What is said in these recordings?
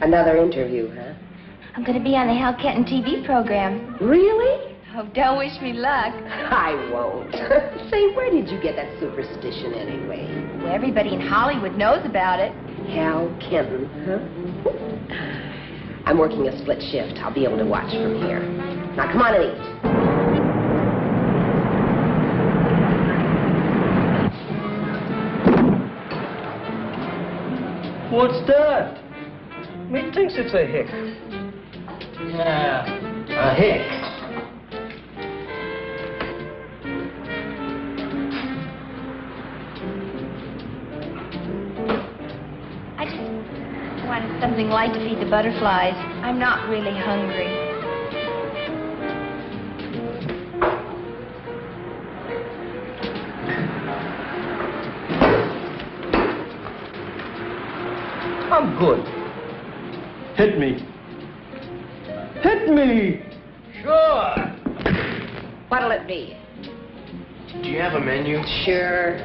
Another interview, huh? I'm going to be on the Hal Kenton TV program. Really? Oh, don't wish me luck. I won't. Say, where did you get that superstition anyway? Well, everybody in Hollywood knows about it. Hal Kenton, huh? I'm working a split shift. I'll be able to watch from here. Now, come on and eat. What's that? Methinks it's a hick. Yeah, a hick. I just wanted something light to feed the butterflies. I'm not really hungry. I'm good. Hit me. Hit me! Sure. What'll it be? Do you have a menu? Sure.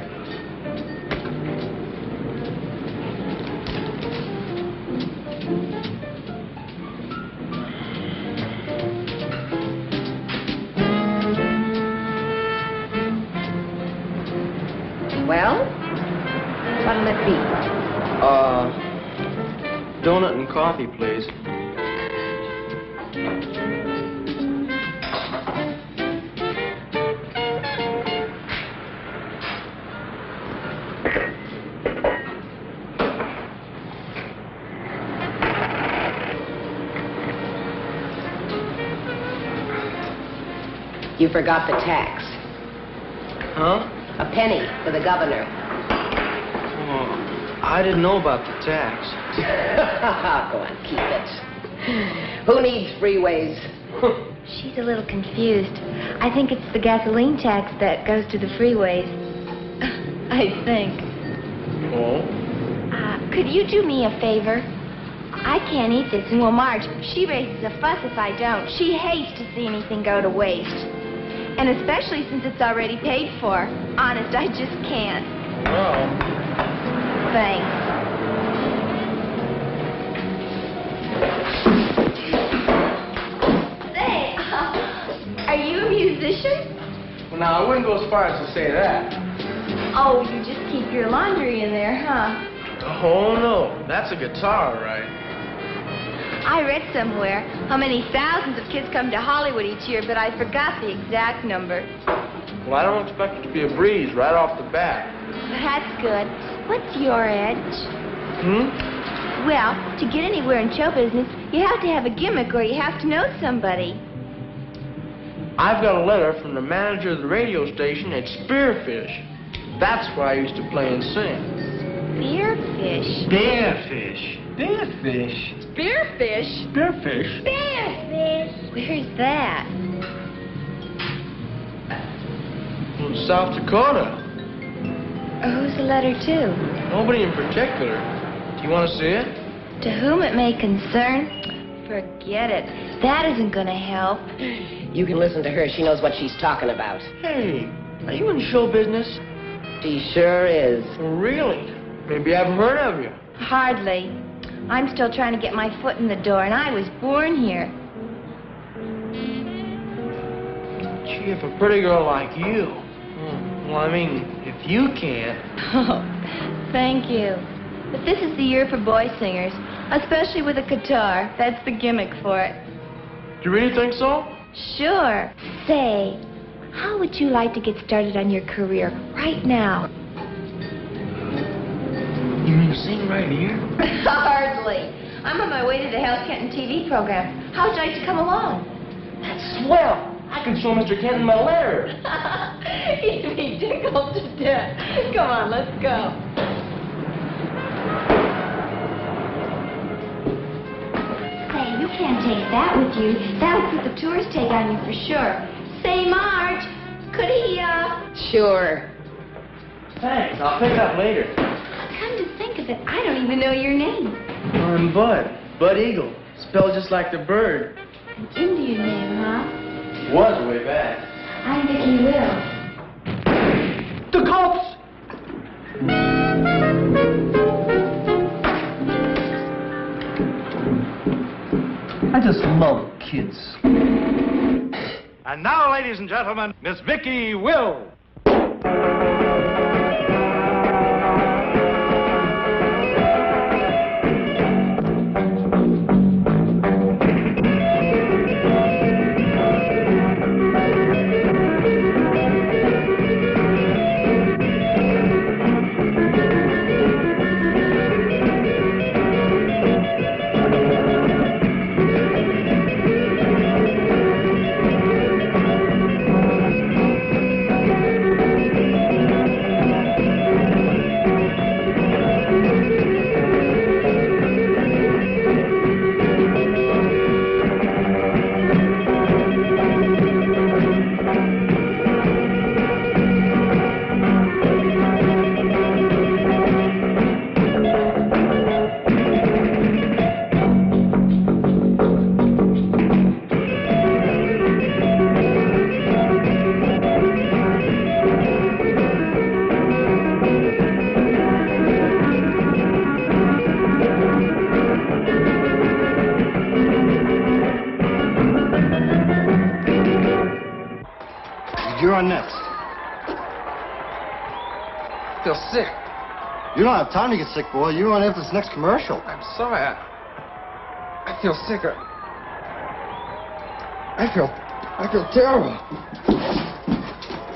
Well, what'll it be? Donut and coffee, please. You forgot the tax. Huh? A penny for the governor. Oh, I didn't know about the tax. Go on, keep it. Who needs freeways? She's a little confused. I think it's the gasoline tax that goes to the freeways. I think. Oh? Could you do me a favor? I can't eat this, and well, Marge, she raises a fuss if I don't. She hates to see anything go to waste. And especially since it's already paid for. Honest, I just can't. Well. Thanks. Say, are you a musician? Well, now, I wouldn't go as far as to say that. Oh, you just keep your laundry in there, huh? Oh, no. That's a guitar, all right. I read somewhere how many thousands of kids come to Hollywood each year, but I forgot the exact number. Well, I don't expect it to be a breeze right off the bat. That's good. What's your edge? Hmm? Well, to get anywhere in show business, you have to have a gimmick or you have to know somebody. I've got a letter from the manager of the radio station at Spearfish. That's where I used to play and sing. Spearfish? Spearfish. Spearfish. Spearfish? Spearfish. Spearfish? Where's that? From South Dakota. Who's the letter to? Nobody in particular. Do you want to see it? To whom it may concern? Forget it. That isn't going to help. You can listen to her. She knows what she's talking about. Hey, are you in show business? She sure is. Really? Maybe I've heard of you. Hardly. I'm still trying to get my foot in the door, and I was born here. Gee, if a pretty girl like you... Well, I mean, if you can't... Oh, thank you. But this is the year for boy singers, especially with a guitar. That's the gimmick for it. Do you really think so? Sure. Say, how would you like to get started on your career right now? You mean sing right here? Hardly. I'm on my way to the Hal Kenton TV program. How would you like to come along? That's swell. I can show Mr. Kenton my letter. He'd be tickled to death. Come on, let's go. Say, you can't take that with you. That would put the tourist tag on you for sure. Say, Marge, could he, Sure. Thanks. I'll pick it up later. Come to think of it, I don't even know your name. I'm Bud. Bud Eagle. Spelled just like the bird. An Indian name, huh? Was way back. I'm Vicky Will. The cops! I just love kids. And now, ladies and gentlemen, Miss Vicky Will. You're on next. I feel sick. You don't have time to get sick, boy. You're on after this next commercial. I'm sorry. I feel sick. I feel terrible.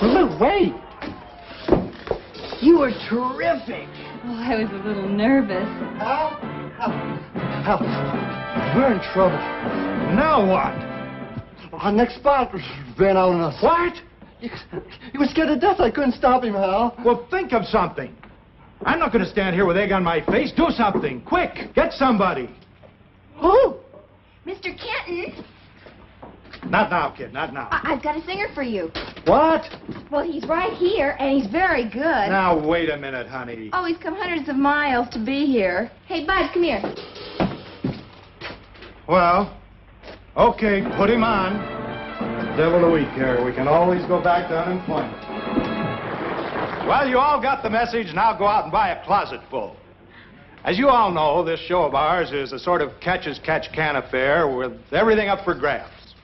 Lou, wait. You were terrific. Well, I was a little nervous. Hal, we're in trouble. Now what? Our next spot ran out on us. What? He was scared to death. I couldn't stop him, Hal. Well, think of something. I'm not going to stand here with egg on my face. Do something. Quick. Get somebody. Who? Mr. Kenton, Not now, kid. Not now. I've got a singer for you. What? Well, he's right here, and he's very good. Now, wait a minute, honey. Oh, he's come hundreds of miles to be here. Hey, Bud, come here. Well, okay, put him on. Devil a week here. We can always go back to unemployment. Well, you all got the message. Now go out and buy a closet full. As you all know, this show of ours is a sort of catch-as-catch-can affair with everything up for grabs.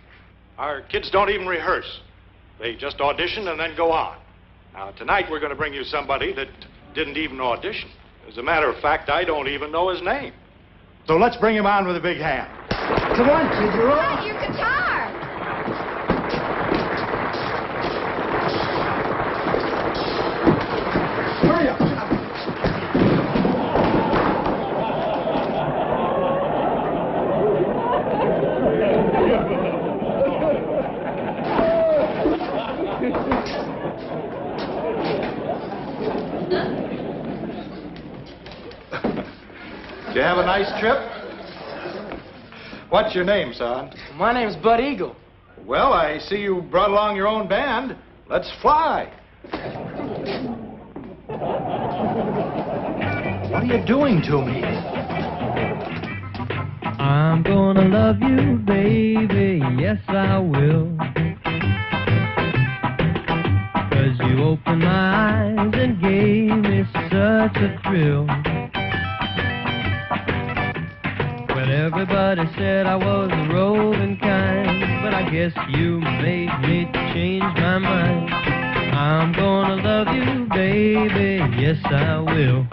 Our kids don't even rehearse. They just audition and then go on. Now, tonight we're going to bring you somebody that didn't even audition. As a matter of fact, I don't even know his name. So let's bring him on with a big hand. Come on, kid. You're on. Bud, your guitar. Hurry up. Did you have a nice trip? What's your name, son? My name's Bud Eagle. Well, I see you brought along your own band. Let's fly. What are you doing to me? I'm gonna love you, baby, yes I will. 'Cause you opened my eyes and gave me such a thrill. When everybody said I was a roving kind, but I guess you made me change my mind. I'm gonna love you, baby, yes I will.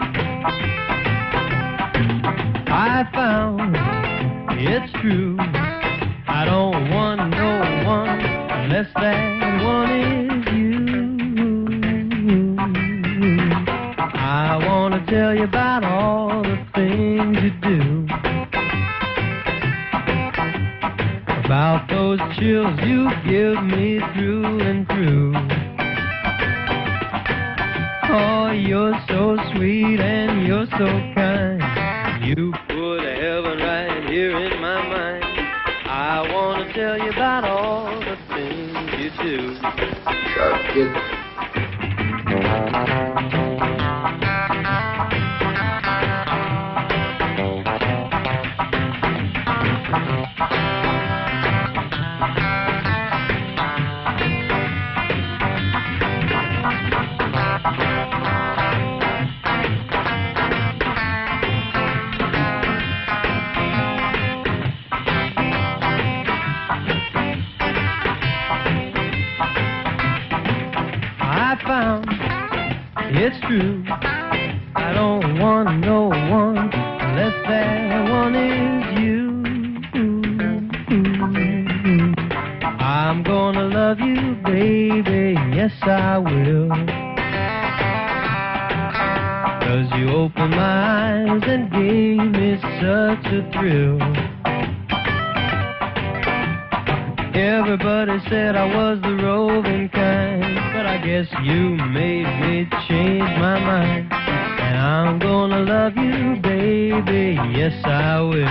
I found it's true, I don't want no one unless that one is you. I want to tell you about all the things you do, about those chills you give me through and through. Oh, you're so sweet and you're so kind. You put heaven right here in my mind. I want to tell you about all the things you do. Sharp kid. it's true. I don't want no one unless that one is you. I'm gonna love you, baby, yes I will. 'Cause you opened my eyes and gave me such a thrill. Everybody said I was the roving kind, but I guess you made me change my mind. And I'm gonna love you, baby, yes I will.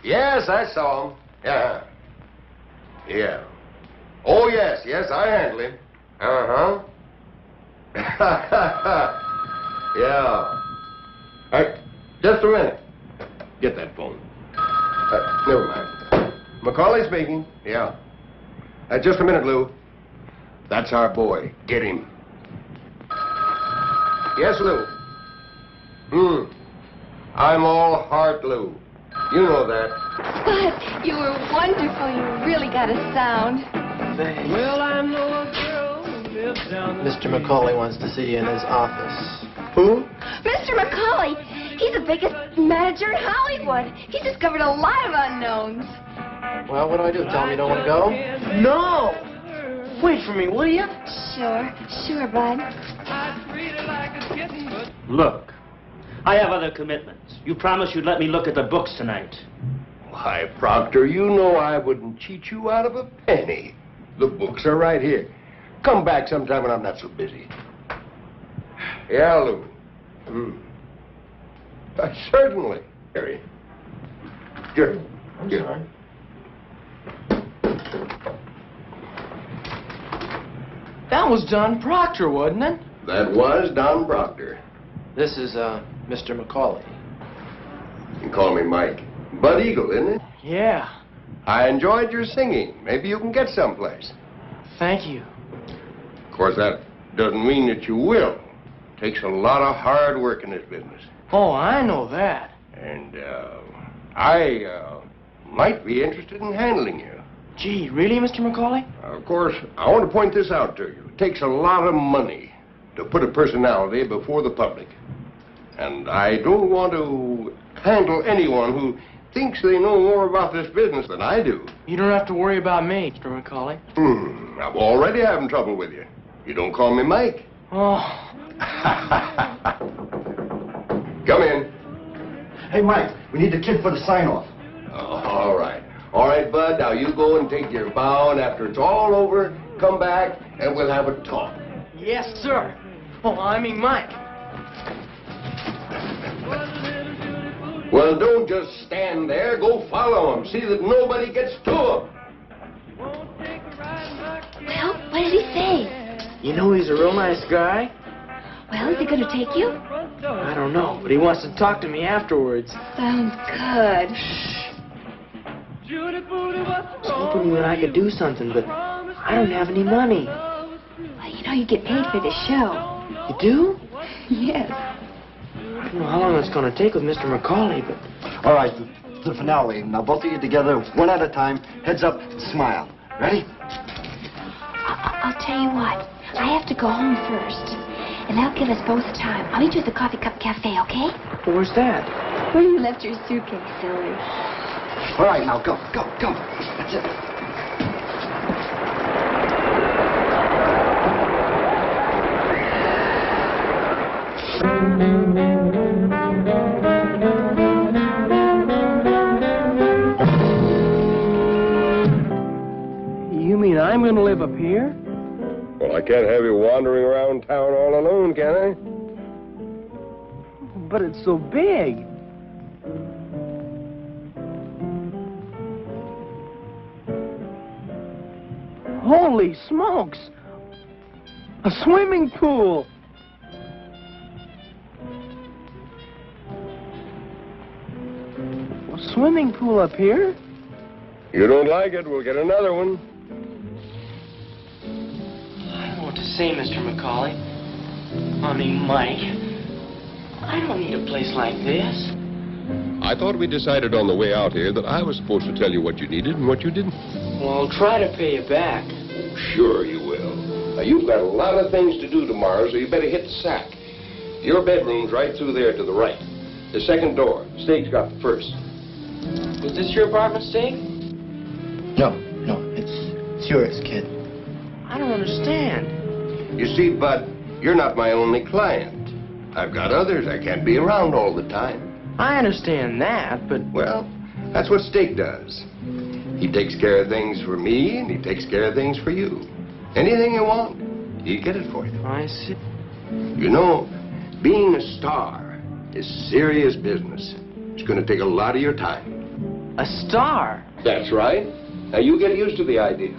Yes, I saw him. Yeah. Yeah. Oh, yes, I handle him. Uh-huh. Yeah. All right, just a minute. Get that phone. Never mind. Macaulay speaking. Yeah. Just a minute, Lou. That's our boy. Get him. Yes, Lou. I'm all heart, Lou. You know that. Spud, you were wonderful. You really got a sound. Well, I know a girl who lives down the Mr. Macaulay wants to see you in his office. Who? Mr. Macaulay, he's the biggest manager in Hollywood. He's discovered a lot of unknowns. Well, what do I do? Tell him you don't want to go? No! Wait for me, will you? Sure, Bud. Look, I have other commitments. You promised you'd let me look at the books tonight. Why, Proctor, you know I wouldn't cheat you out of a penny. The books are right here. Come back sometime when I'm not so busy. Yeah, Lou. Certainly. Harry. Good. I'm sorry. That was Don Proctor, wasn't it? That was Don Proctor. This is, Mr. Macaulay. You can call me Mike. Bud Eagle, isn't it? Yeah. I enjoyed your singing. Maybe you can get someplace. Thank you. Of course, that doesn't mean that you will. Takes a lot of hard work in this business. Oh, I know that. And, I might be interested in handling you. Gee, really, Mr. Macaulay? Of course, I want to point this out to you. It takes a lot of money to put a personality before the public. And I don't want to handle anyone who thinks they know more about this business than I do. You don't have to worry about me, Mr. Macaulay. I'm already having trouble with you. You don't call me Mike. Oh. Come in. Hey, Mike, we need the kid for the sign-off. All right. All right, Bud, now you go and take your bow, and after it's all over, come back, and we'll have a talk. Yes, sir. Oh, I mean Mike. Well, don't just stand there. Go follow him. See that nobody gets to him. Well, what did he say? You know he's a real nice guy. Well, is he going to take you? I don't know, but he wants to talk to me afterwards. Sounds good. He told me that I could do something, but I don't have any money. Well, you know you get paid for this show. You do? Yes. I don't know how long it's going to take with Mr. Macaulay, but... All right, the finale. Now, both of you together, one at a time, heads up, smile. Ready? I'll tell you what. I have to go home first. And that'll give us both time. I'll meet you at the Coffee Cup Cafe, okay? Where's that? Where you left your suitcase, silly. All right, now, go. That's it. You mean I'm going to live up here? Well, I can't have you wandering around town all alone, can I? But it's so big. Holy smokes! A swimming pool! swimming pool up here? You don't like it, we'll get another one. I don't know what to say, Mr. McCauley. I mean, Mike. I don't need a place like this. I thought we decided on the way out here that I was supposed to tell you what you needed and what you didn't. Well, I'll try to pay you back. Sure you will. Now, you've got a lot of things to do tomorrow, so you better hit the sack. Your bedroom's right through there to the right. The second door. Steak's got the first. Was this your apartment, Steak? No, it's yours, kid. I don't understand. You see, Bud, you're not my only client. I've got others. I can't be around all the time. I understand that, but... Well, that's what Steak does. He takes care of things for me, and he takes care of things for you. Anything you want, he'll get it for you. I see. You know, being a star is serious business. It's going to take a lot of your time. A star? That's right. Now, you get used to the idea.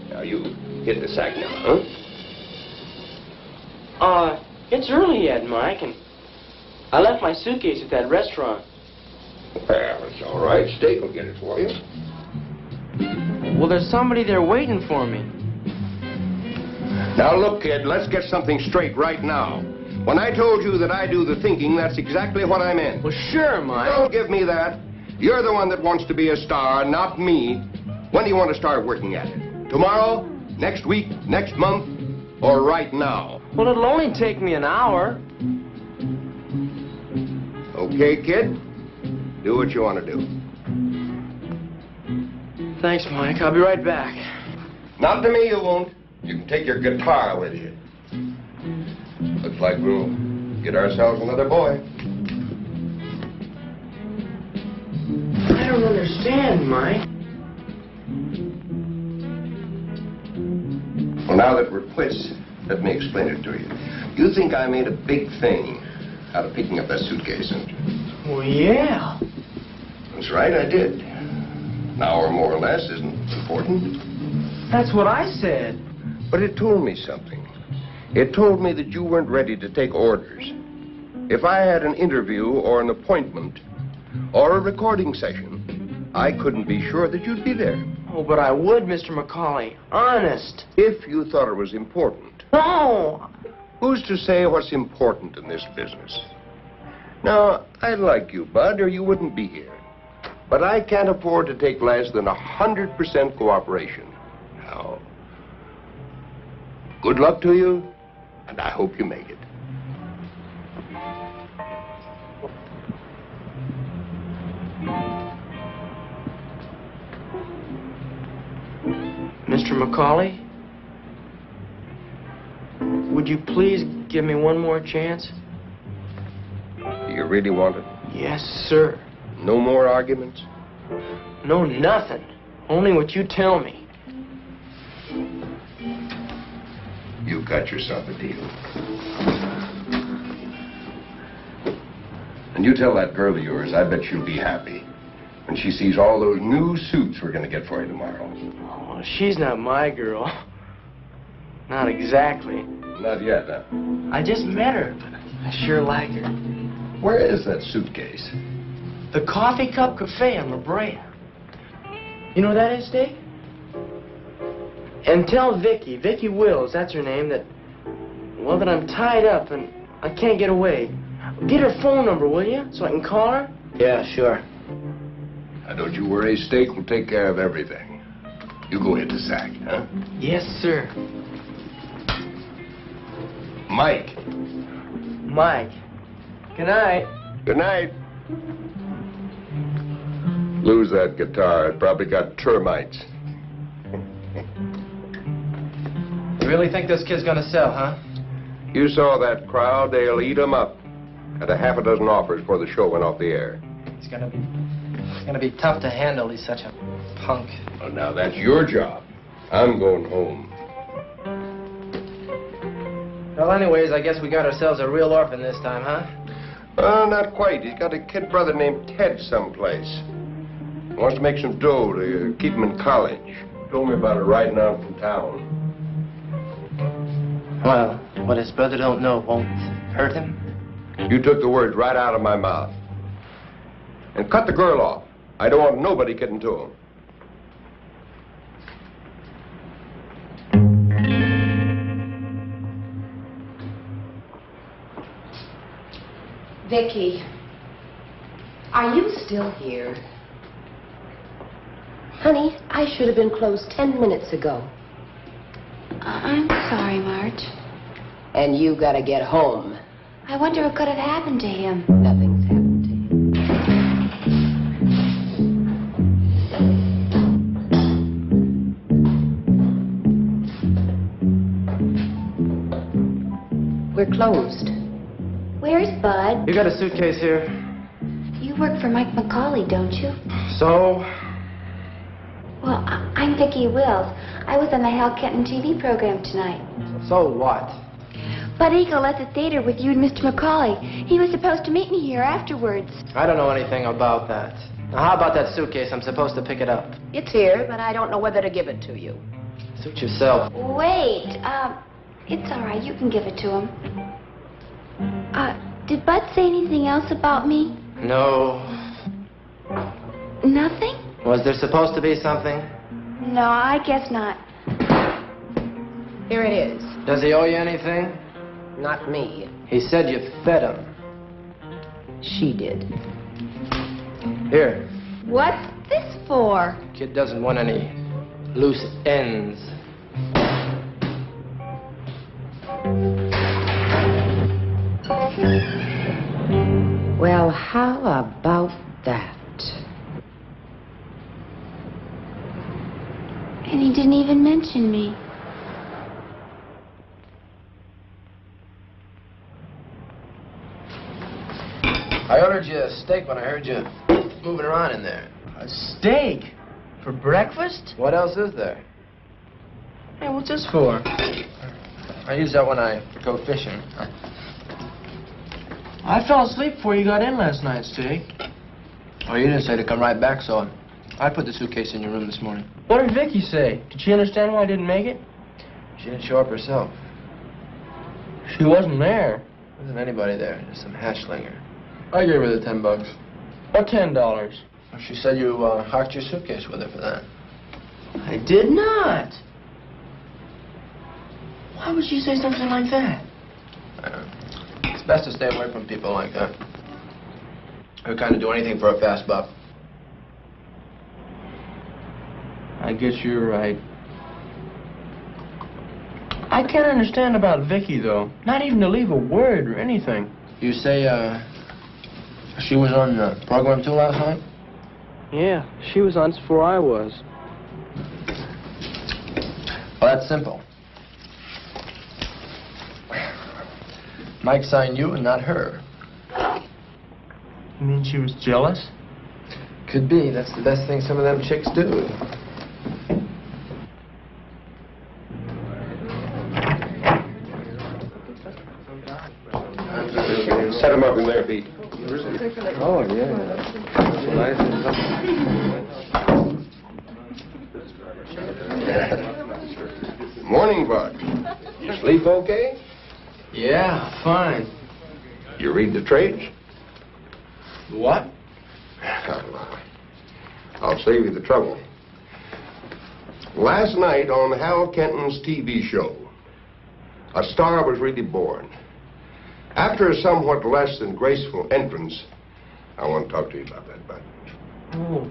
Now, you hit the sack now, huh? It's early yet, Mike, and I left my suitcase at that restaurant. Well, it's all right. Steak will get it for you. Well, there's somebody there waiting for me. Now, look, kid, let's get something straight right now. When I told you that I do the thinking, that's exactly what I meant. Well, sure, Mike. Don't give me that. You're the one that wants to be a star, not me. When do you want to start working at it? Tomorrow? Next week? Next month? Or right now? Well, it'll only take me an hour. Okay, kid? Do what you want to do. Thanks, Mike. I'll be right back. Not to me, you won't. You can take your guitar with you. Looks like we'll get ourselves another boy. I don't understand, Mike. Well, now that we're quits, let me explain it to you. You think I made a big thing out of picking up that suitcase, don't you? Well, yeah. That's right, I did. An hour more or less isn't important. That's what I said. But it told me something. It told me that you weren't ready to take orders. If I had an interview or an appointment or a recording session, I couldn't be sure that you'd be there. Oh, but I would, Mr. McCauley. Honest. If you thought it was important. No. Who's to say what's important in this business? Now, I like you, Bud, or you wouldn't be here. But I can't afford to take less than 100% cooperation. Now, good luck to you, and I hope you make it. Mr. McCauley, would you please give me one more chance? Do you really want it? Yes, sir. No more arguments? No, nothing. Only what you tell me. You got yourself a deal. And you tell that girl of yours, I bet she'll be happy when she sees all those new suits we're going to get for you tomorrow. Oh, she's not my girl. Not exactly. Not yet, huh? I just met her, but I sure like her. Where is that suitcase? The Coffee Cup Cafe on La Brea. You know where that is, Dick? And tell Vicky Wills, that's her name, that I'm tied up and I can't get away. Get her phone number, will you, so I can call her? Yeah, sure. Now, don't you worry, Steak will take care of everything. You go hit the sack, huh? Yes, sir. Mike. Mike. Good night. Good night. Lose that guitar. It probably got termites. You really think this kid's gonna sell, huh? You saw that crowd. They'll eat 'em up. Had a half a dozen offers before the show went off the air. It's gonna be tough to handle. He's such a punk. Well, now, that's your job. I'm going home. Well, anyways, I guess we got ourselves a real orphan this time, huh? Not quite. He's got a kid brother named Ted someplace. He wants to make some dough to keep him in college. Told me about it riding out from town. Well, what his brother don't know won't hurt him. You took the words right out of my mouth. And cut the girl off. I don't want nobody getting to him. Vicky, are you still here? Honey, I should have been closed 10 minutes ago. I'm sorry, Marge. And you gotta get home. I wonder what could have happened to him. Nothing's happened to him. We're closed. Where's Bud? You got a suitcase here? You work for Mike McCauley, don't you? So? Well, I'm Vicki Wills. I was on the Hal Kenton TV program tonight. So what? Bud Eagle left the theater with you and Mr. McCauley. He was supposed to meet me here afterwards. I don't know anything about that. Now, how about that suitcase? I'm supposed to pick it up. It's here, but I don't know whether to give it to you. Suit yourself. Wait, it's all right. You can give it to him. Did Bud say anything else about me? No. Nothing? Was there supposed to be something? No, I guess not. Here it is. Does he owe you anything? Not me. He said you fed him. She did. Here. What's this for? Kid doesn't want any loose ends. Well, how about that? And he didn't even mention me. I ordered you a steak when I heard you moving around in there. A steak? For breakfast? What else is there? Hey, what's this for? I use that when I go fishing. I fell asleep before you got in last night, Steak. Oh, you didn't say to come right back, so I put the suitcase in your room this morning. What did Vicky say? Did she understand why I didn't make it? She didn't show up herself. She wasn't there. There wasn't anybody there, just some hashlinger. I gave her the $10. Or $10. She said you hocked your suitcase with her for that. I did not. Why would she say something like that? I don't know. It's best to stay away from people like that. Who kind of do anything for a fast buck. I guess you're right. I can't understand about Vicky, though. Not even to leave a word or anything. You say, she was on the program too last night? Yeah, she was on before I was. Well, that's simple. Mike signed you and not her. You mean she was jealous? Could be. That's the best thing some of them chicks do. Set him up in there, Pete. Oh, yeah. Morning, Bud. You sleep okay? Yeah, fine. You read the trades? What? I'll save you the trouble. Last night on Hal Kenton's TV show, a star was really born. After a somewhat less than graceful entrance, I want to talk to you about that, Bud. Oh,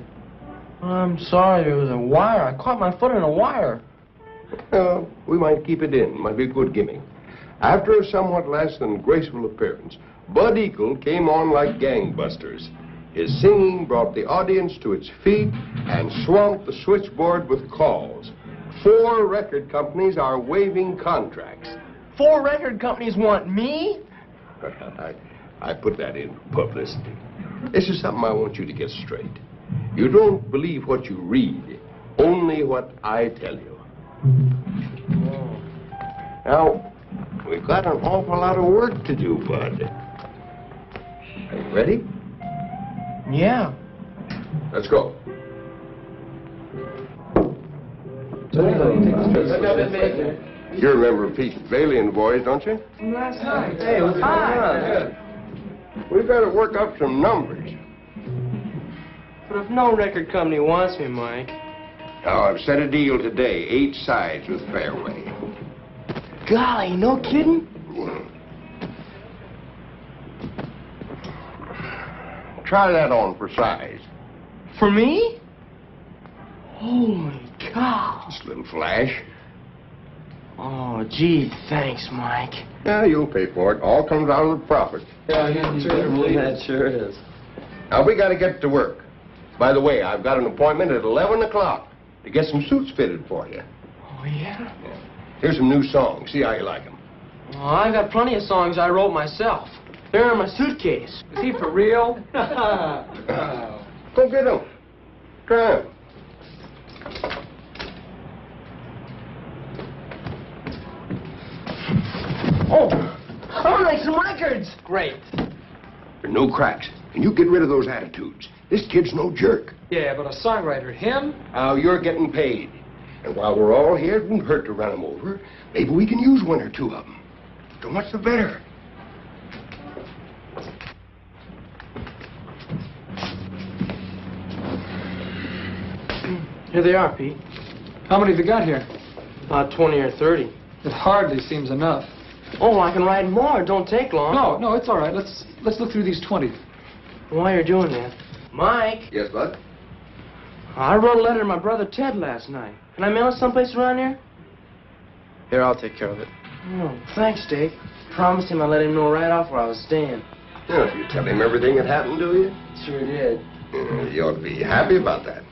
I'm sorry. There was a wire. I caught my foot in a wire. We might keep it in. Might be a good gimmick. After a somewhat less than graceful appearance, Bud Eagle came on like gangbusters. His singing brought the audience to its feet and swamped the switchboard with calls. 4 record companies are waiving contracts. 4 record companies want me? I put that in publicity. This is something I want you to get straight. You don't believe what you read, only what I tell you. Now, we've got an awful lot of work to do, Bud. Are you ready? Yeah. Let's go. You remember Pete Bailey and the boys, don't you? Last night. Hey, what's going on? We've got to work up some numbers. But if no record company wants me, Mike... Now, I've set a deal today, 8 sides with Fairway. Golly, no kidding? Try that on for size. For me? Holy cow. Just a little flash. Oh, gee, thanks, Mike. Yeah, you'll pay for it. All comes out of the profit. Yeah, that sure is. Now, we got to get to work. By the way, I've got an appointment at 11 o'clock to get some suits fitted for you. Oh, yeah? Here's some new songs. See how you like them. Oh, I got plenty of songs I wrote myself. They're in my suitcase. Is he for real? Go get them. Try them. Oh, I like some records. Great. There are no cracks. And you get rid of those attitudes. This kid's no jerk. Yeah, but a songwriter, him? You're getting paid. And while we're all here, it won't hurt to run him over. Maybe we can use 1 or 2 of them. So much the better. Here they are, Pete. How many have you got here? 20 or 30. It hardly seems enough. Oh, I can write more. It don't take long. No, it's all right. Let's look through these 20. While you're doing that, Mike, Yes, bud? I wrote a letter to my brother Ted last night. Can I mail it someplace around here? Here, I'll take care of it. Oh, thanks, Dave. Promised him I'd let him know right off where I was staying. Yeah, you tell him everything that happened to you? Sure did. You ought to be happy about that.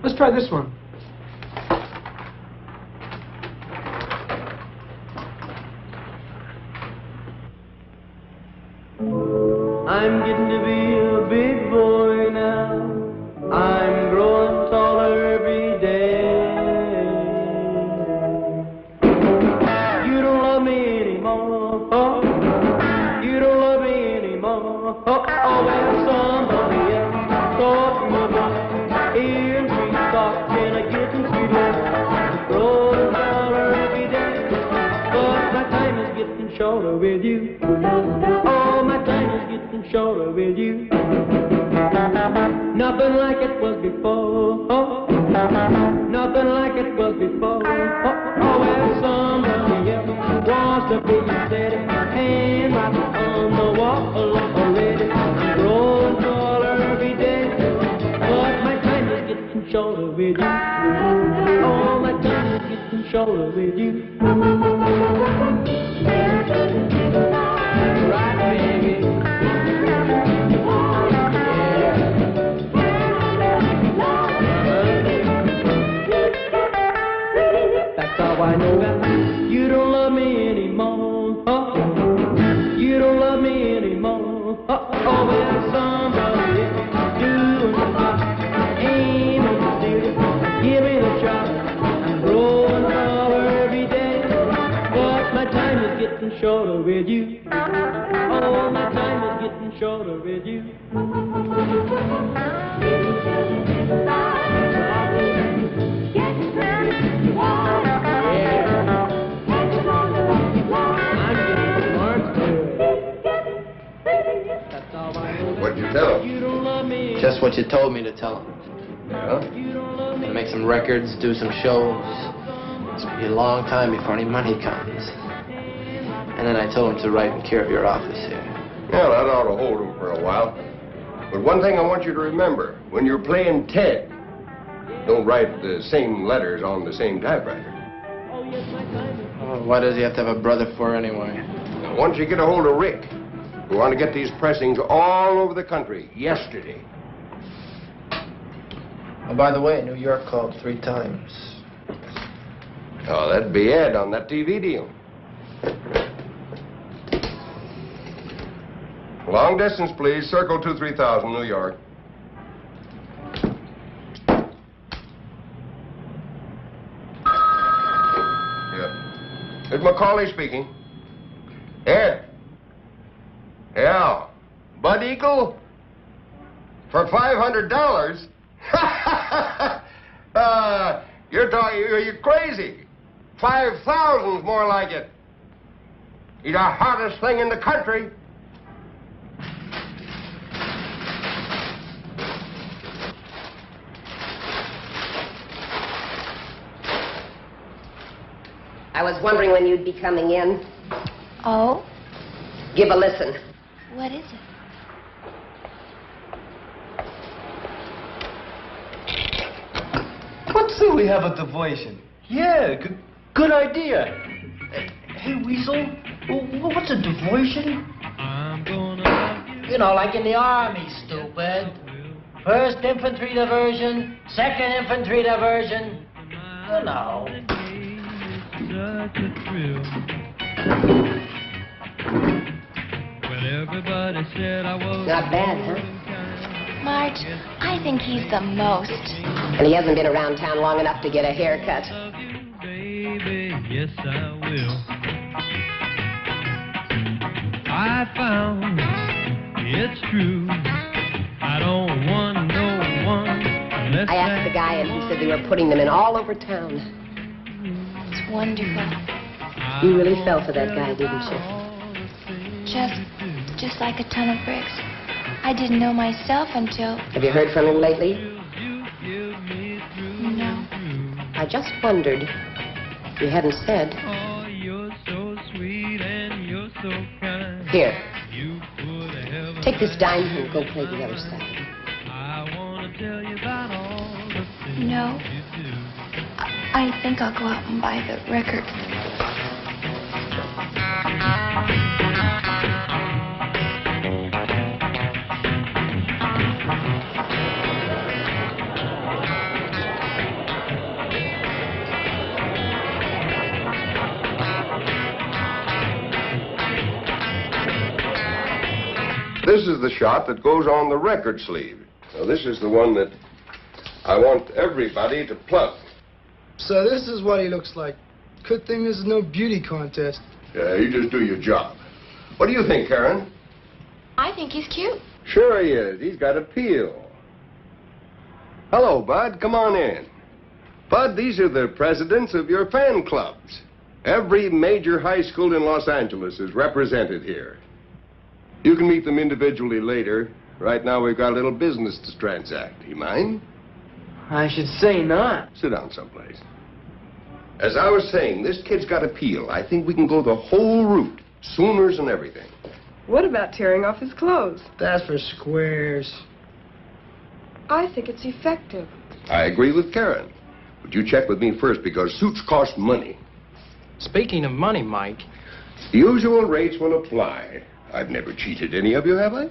Let's try this one. I'm getting to be a big boy now. I'm growing taller every day. You don't love me anymore. Oh, you don't love me anymore. Oh, well, somebody else taught me about ear and sweet talk and a getting sweeter. Growing taller every day. But my time is getting shorter with you. Oh, my time is getting shorter with you. Nothing like it was before. Oh, nothing like it was before. Oh, well, somebody else wants to be steady and right on the wall already. I'm growing taller every day, but my time is getting shorter with you. Oh, my time is getting shorter with you. Right, baby. I know that you don't love me anymore. Oh, you don't love me anymore. Oh, well, somebody else doing the job. Aim on the studio, give me the try. I'm growing taller every day, but my time is getting shorter with you. Oh, my time is getting shorter with you. What'd you tell him? Just what you told me to tell him. Yeah? To make some records, do some shows. It's gonna be a long time before any money comes. And then I told him to write in care of your office here. Yeah, that ought to hold him for a while. But one thing I want you to remember, when you're playing Ted, don't write the same letters on the same typewriter. Oh, why does he have to have a brother for anyway? Now, once you get a hold of Rick, we want to get these pressings all over the country yesterday. Oh, by the way, New York called 3 times. Oh, that'd be Ed on that TV deal. Long distance, please. Circle 23000, New York. Yeah. It's Macaulay speaking. Ed. Yeah. Bud Eagle? For $500? You're crazy. 5,000's more like it. He's the hottest thing in the country. I was wondering when you'd be coming in. Oh? Give a listen. What is it? What say we have a diversion? Yeah, good idea. Hey, Weasel, what's a diversion? I'm gonna love you. You know, like in the Army, stupid. First infantry diversion, second infantry diversion. You know. Such a thrill. When everybody said I was Not bad, huh? Marge, I think he's the most. And he hasn't been around town long enough to get a haircut. love you, baby. Yes, I will. I found it's true. I don't want no one unless I asked the guy, and he said they were putting them in all over town. It's wonderful. You really fell for that guy, didn't you? Just like a ton of bricks. I didn't know myself until... Have you heard from him lately? No. I just wondered. You hadn't said. Oh, you're so sweet and you're so kind. Here, You put heaven take this dime and go play the other side. I want to tell you about all the things No. you do. I think I'll go out and buy the record. This is the shot that goes on the record sleeve. Now, this is the one that I want everybody to plug. So this is what he looks like. Good thing this is no beauty contest. Yeah, you just do your job. What do you think, Karen? I think he's cute. Sure he is. He's got appeal. Hello, Bud. Come on in. Bud, these are the presidents of your fan clubs. Every major high school in Los Angeles is represented here. You can meet them individually later. Right now, we've got a little business to transact. You mind? I should say not. Sit down someplace. As I was saying, this kid's got appeal. I think we can go the whole route. Sooners and everything. What about tearing off his clothes? That's for squares. I think it's effective. I agree with Karen. But you check with me first, because suits cost money. Speaking of money, Mike. The usual rates will apply. I've never cheated any of you, have I?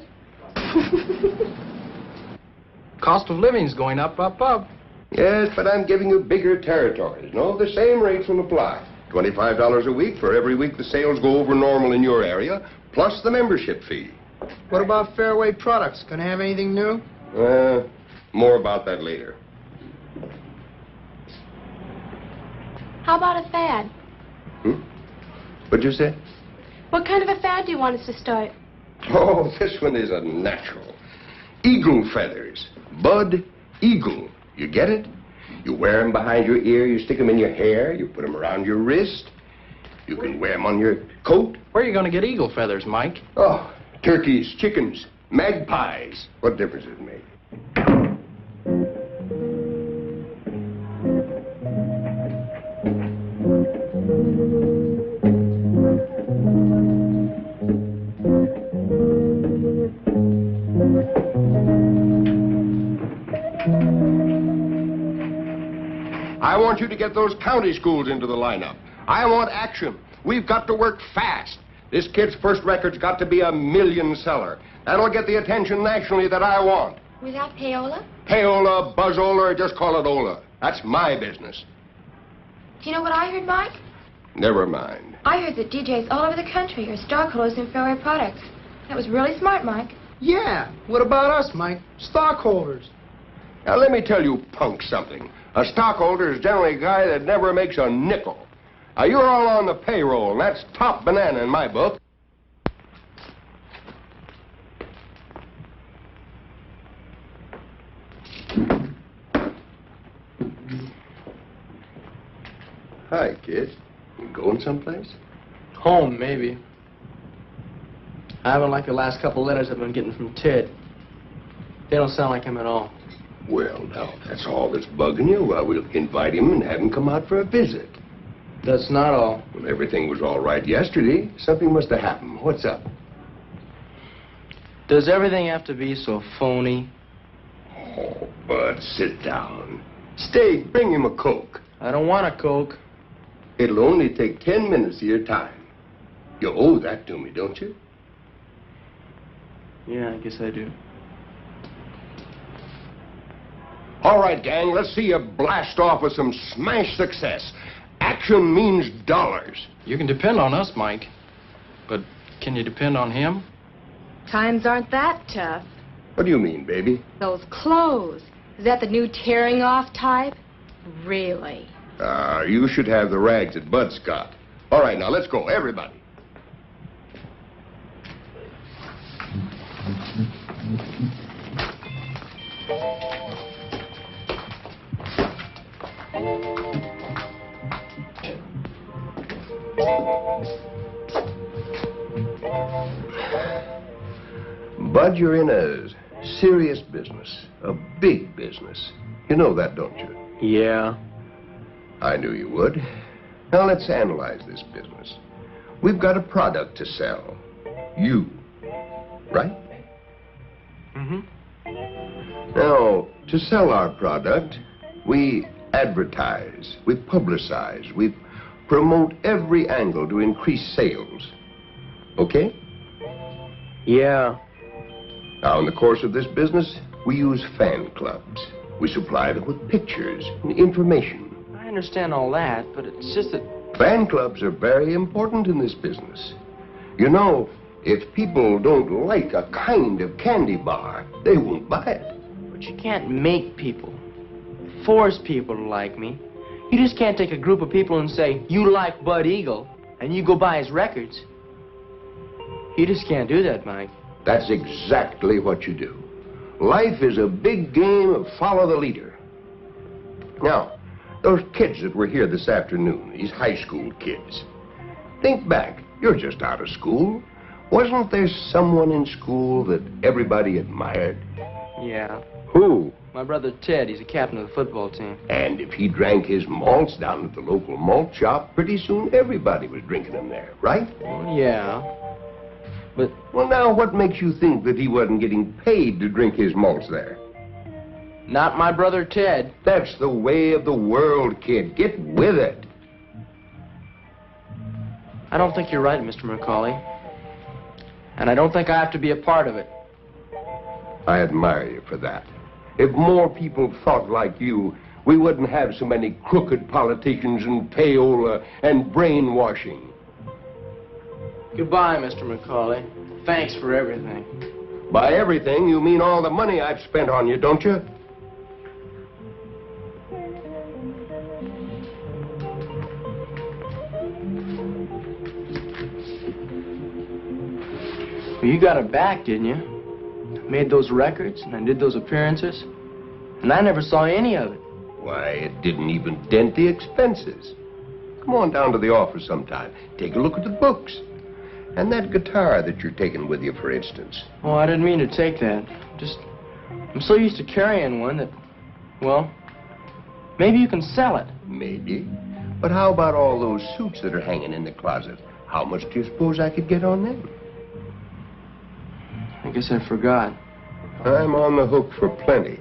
Cost of living's going up, up, up. Yes, but I'm giving you bigger territories. No, the same rates will apply. $25 a week for every week the sales go over normal in your area, plus the membership fee. What about Fairway Products? Gonna have anything new? More about that later. How about a fad? What'd you say? What kind of a fad do you want us to start? Oh, this one is a natural. Eagle feathers. Bud Eagle. You get it? You wear them behind your ear, you stick them in your hair, you put them around your wrist. You can wear them on your coat. Where are you going to get eagle feathers, Mike? Oh, turkeys, chickens, magpies. What difference does it make? I want you to get those county schools into the lineup. I want action. We've got to work fast. This kid's first record's got to be a million seller. That'll get the attention nationally that I want. Without payola? Payola, buzzola, or just call it Ola. That's my business. Do you know what I heard, Mike? Never mind. I heard that DJs all over the country are stockholders in Fairway Products. That was really smart, Mike. Yeah. What about us, Mike? Stockholders. Now, let me tell you punks something. A stockholder is generally a guy that never makes a nickel. Now, you're all on the payroll, and that's top banana in my book. Hi, kid. You going someplace? Home, maybe. I haven't liked the last couple letters I've been getting from Ted. They don't sound like him at all. Well, now, if that's all that's bugging you, well, we'll invite him and have him come out for a visit. That's not all. Well, everything was all right yesterday. Something must have happened. What's up? Does everything have to be so phony? Oh, Bud, sit down. Stay, bring him a Coke. I don't want a Coke. It'll only take 10 minutes of your time. You owe that to me, don't you? Yeah, I guess I do. All right, gang, let's see you blast off with some smash success. Action means dollars. You can depend on us, Mike. But can you depend on him? Times aren't that tough. What do you mean, baby? Those clothes. Is that the new tearing off type? Really? You should have the rags that Bud's got. All right, now let's go, everybody. Bud, you're in a serious business, a big business. You know that, don't you? Yeah. I knew you would. Now let's analyze this business. We've got a product to sell. You. Right? Mm-hmm. Now, to sell our product, we advertise, we publicize, we promote every angle to increase sales. Okay? Yeah. Now, in the course of this business, we use fan clubs. We supply them with pictures and information. I understand all that, but it's just that... Fan clubs are very important in this business. You know, if people don't like a kind of candy bar, they won't buy it. But you can't make people, force people to like me. You just can't take a group of people and say, you like Bud Eagle, and you go buy his records. You just can't do that, Mike. That's exactly what you do. Life is a big game of follow the leader. Now, those kids that were here this afternoon, these high school kids, think back. You're just out of school. Wasn't there someone in school that everybody admired? Yeah. Who? My brother Ted. He's a captain of the football team. And if he drank his malts down at the local malt shop, pretty soon everybody was drinking them there, right? Well, yeah. But... Well, now, what makes you think that he wasn't getting paid to drink his malts there? Not my brother Ted. That's the way of the world, kid. Get with it. I don't think you're right, Mr. McCauley. And I don't think I have to be a part of it. I admire you for that. If more people thought like you, we wouldn't have so many crooked politicians and payola and brainwashing. Goodbye, Mr. McCauley. Thanks for everything. By everything, you mean all the money I've spent on you, don't you? Well, you got it back, didn't you? Made those records, and I did those appearances, and I never saw any of it. Why, it didn't even dent the expenses. Come on down to the office sometime. Take a look at the books. And that guitar that you're taking with you, for instance. Oh, I didn't mean to take that. Just, I'm so used to carrying one that, well, maybe you can sell it. Maybe. But how about all those suits that are hanging in the closet? How much do you suppose I could get on them? I guess I forgot. I'm on the hook for plenty.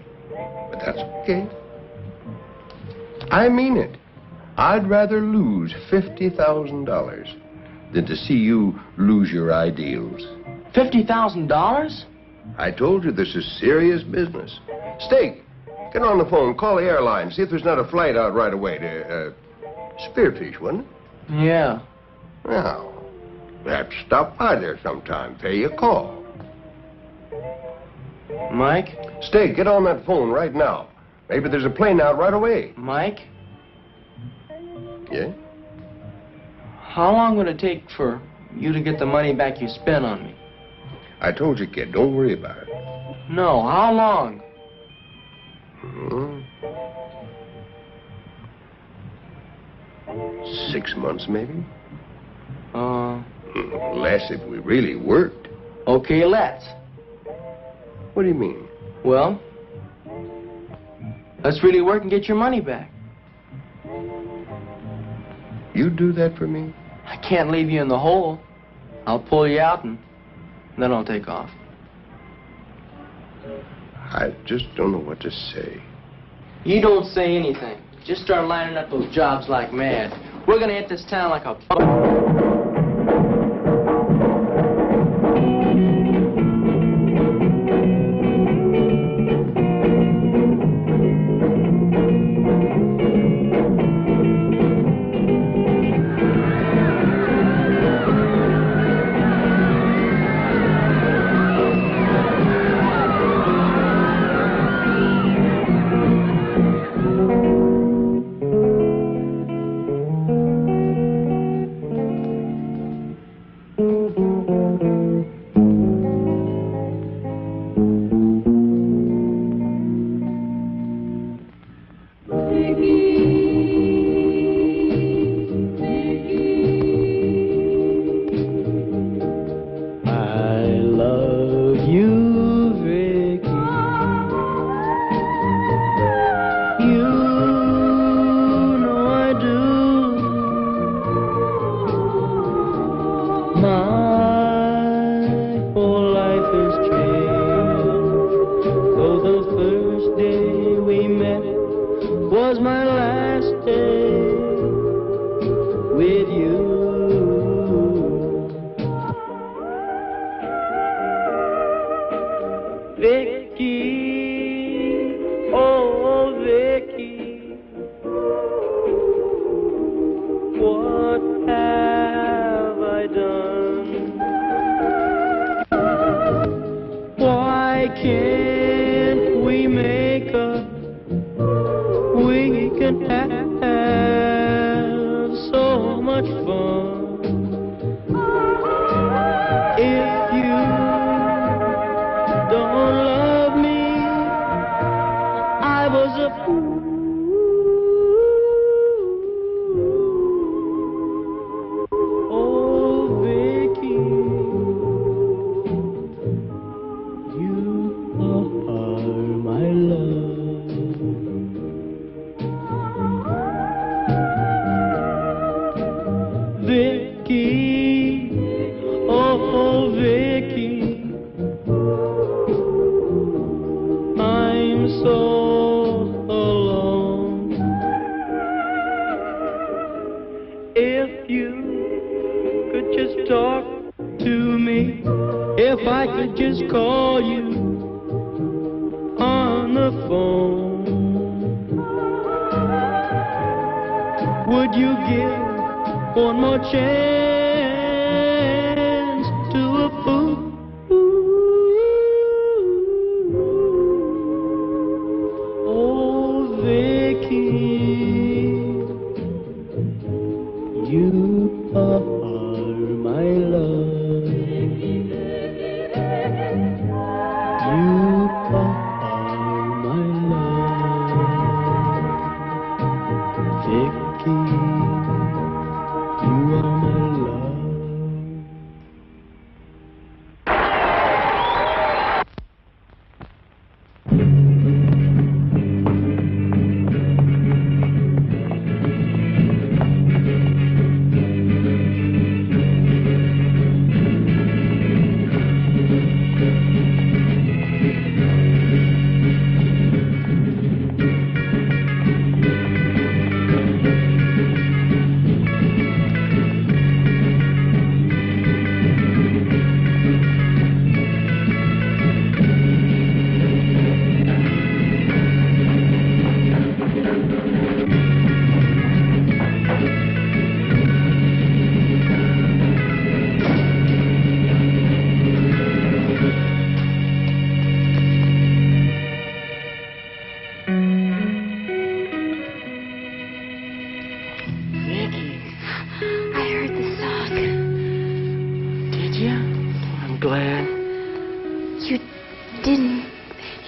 But that's okay. I mean it. I'd rather lose $50,000 than to see you lose your ideals. $50,000? I told you this is serious business. Steak, get on the phone, call the airline, see if there's not a flight out right away to, Spearfish, wasn't it? Yeah. Now, perhaps stop by there sometime, pay you a call. Mike? Steak, get on that phone right now. Maybe there's a plane out right away. Mike? Yeah? How long would it take for you to get the money back you spent on me? I told you, kid, don't worry about it. No, how long? 6 months, maybe. Less if we really worked. Okay, let's. What do you mean? Well, let's really work and get your money back. You do that for me? I can't leave you in the hole. I'll pull you out and then I'll take off. I just don't know what to say. You don't say anything. Just start lining up those jobs like mad. We're gonna hit this town like a...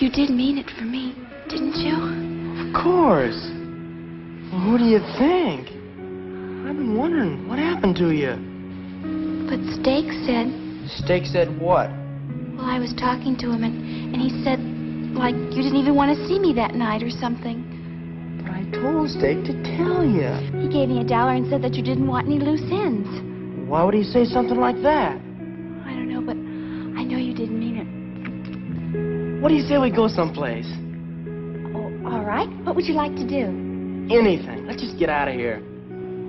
You did mean it for me, didn't you? Of course. Well, who do you think? I've been wondering, what happened to you? But Steak said, Steak said what? well, I was talking to him, and he said, like, you didn't even want to see me that night or something. But I told Steak to tell you. He gave me $1 and said that you didn't want any loose ends. Why would he say something like that? I don't know, but I know you didn't mean it. What do you say we go someplace? Oh, all right. What would you like to do? Anything. Let's just get out of here.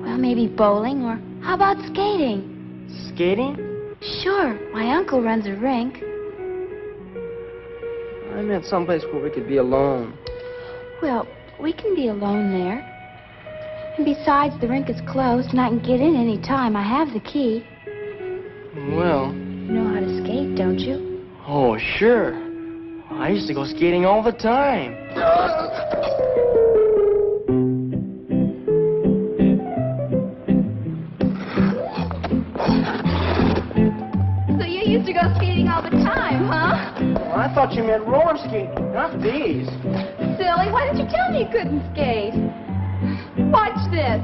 Well, maybe bowling, or how about skating? Skating? Sure. My uncle runs a rink. I meant someplace where we could be alone. Well, we can be alone there. And besides, the rink is closed, and I can get in any time. I have the key. Well... You know how to skate, don't you? Oh, sure. I used to go skating all the time. So you used to go skating all the time, huh? Well, I thought you meant roller skating, not these. Silly, why didn't you tell me you couldn't skate? Watch this.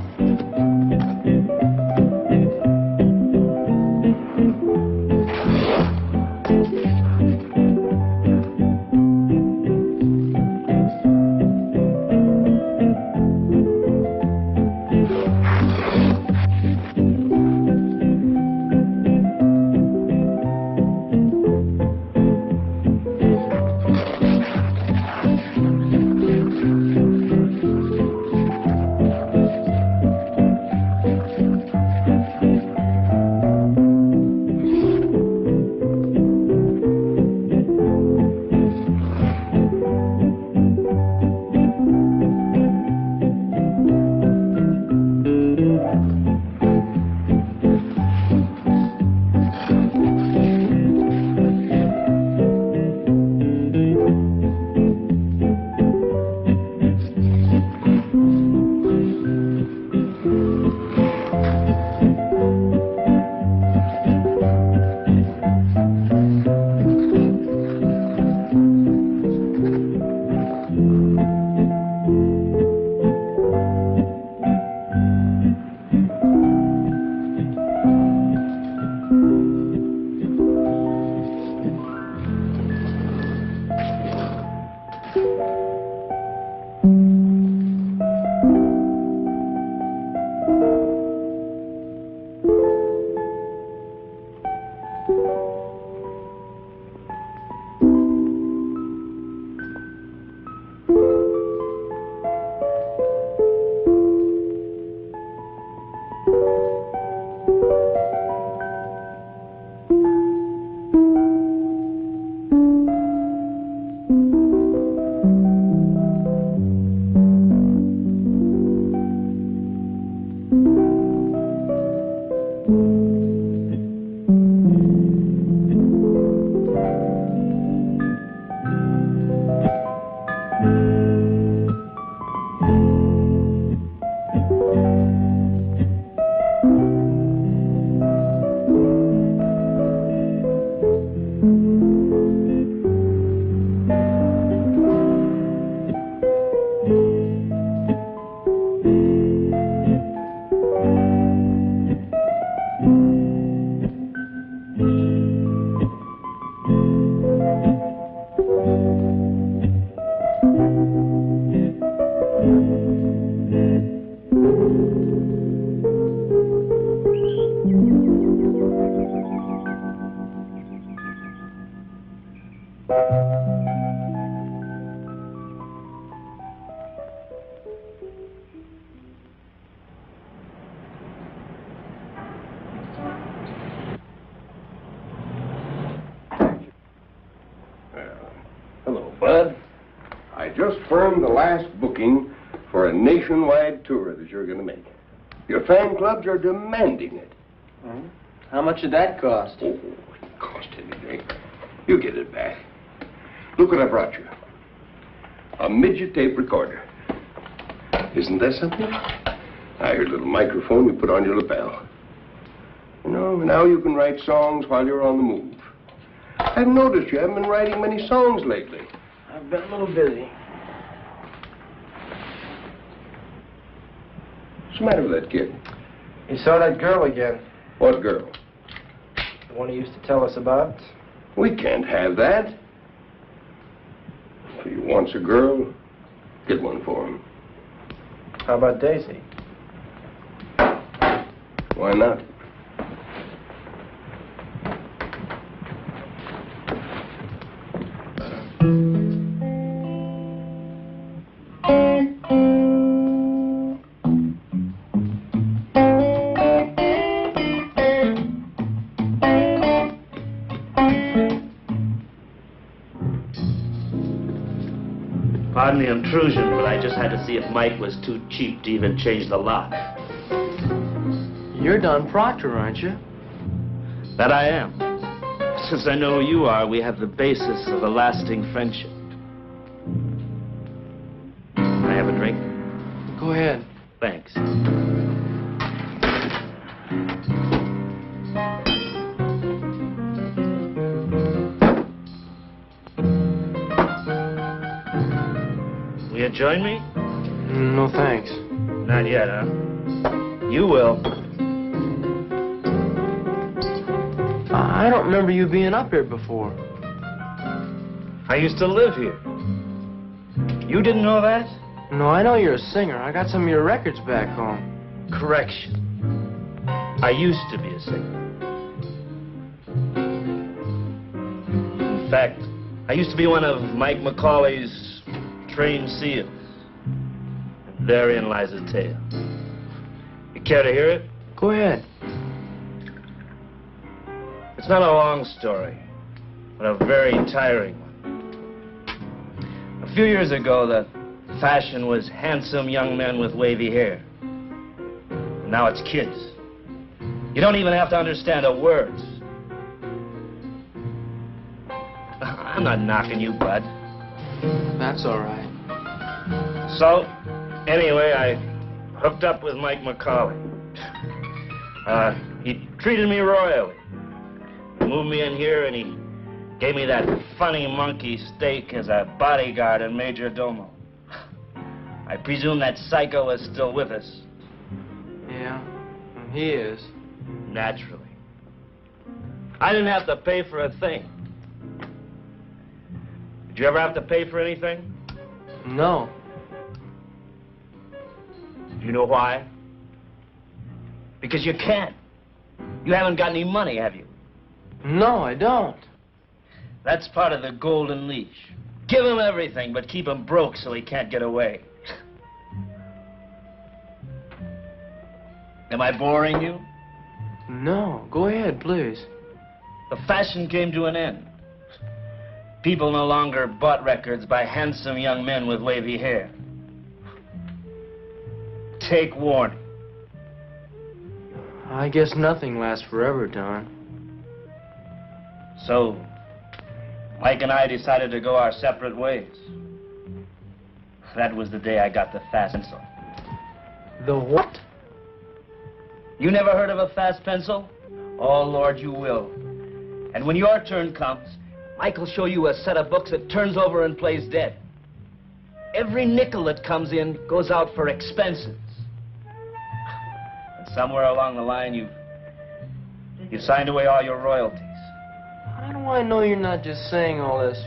Hello, Bud. I just firmed the last booking for a nationwide tour that you're going to make. Your fan clubs are demanding it. How much did that cost? Oh, it cost anything. You get it back. Look what I brought you. A midget tape recorder. Isn't that something? Now, your little microphone you put on your lapel. You know, now you can write songs while you're on the move. I've noticed you haven't been writing many songs lately. I've been a little busy. What's the matter with that kid? You saw that girl again. What girl? The one he used to tell us about. We can't have that. If he wants a girl, get one for him. How about Daisy? Why not? Pardon the intrusion, but I just had to see if Mike was too cheap to even change the lock. You're Don Proctor, aren't you? That I am. Since I know who you are, we have the basis of a lasting friendship. Can I have a drink? Go ahead. Thanks. Will you join me? No, thanks. Not yet, huh? You will. I don't remember you being up here before. I used to live here. You didn't know that? No, I know you're a singer. I got some of your records back home. Correction. I used to be a singer. In fact, I used to be one of Mike McCauley's trained seals. And therein lies a tale. You care to hear it? Go ahead. It's not a long story, but a very tiring one. A few years ago, the fashion was handsome young men with wavy hair. Now it's kids. You don't even have to understand the words. I'm not knocking you, bud. That's all right. So, anyway, I hooked up with Mike McCauley. He treated me royally. He moved me in here and he gave me that funny monkey steak as a bodyguard and major domo. I presume that psycho is still with us. Yeah, he is. Naturally. I didn't have to pay for a thing. Did you ever have to pay for anything? No. Do you know why? Because you can't. You haven't got any money, have you? No, I don't. That's part of the golden leash. Give him everything, but keep him broke so he can't get away. Am I boring you? No, go ahead, please. The fashion came to an end. People no longer bought records by handsome young men with wavy hair. Take warning. I guess nothing lasts forever, Don. So, Mike and I decided to go our separate ways. That was the day I got the fast pencil. The what? You never heard of a fast pencil? Oh, Lord, you will. And when your turn comes, Mike will show you a set of books that turns over and plays dead. Every nickel that comes in goes out for expenses. And somewhere along the line, you signed away all your royalties. How do I know you're not just saying all this?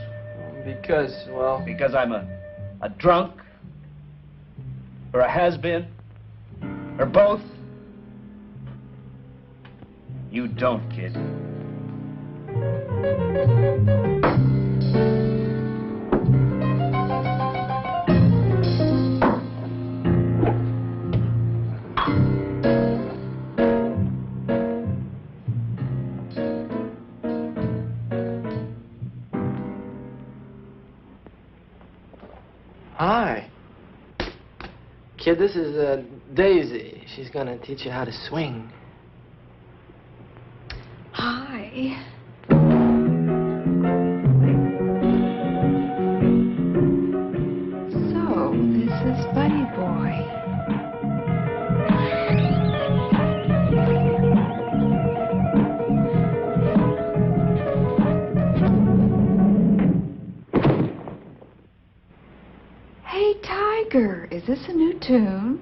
Because, well... Because I'm a drunk? Or a has-been? Or both? You don't, kid. Hi. Kid, this is Daisy. She's gonna teach you how to swing. Hi. So, this is Buddy Boy. Hey, Tiger, is this a new tune?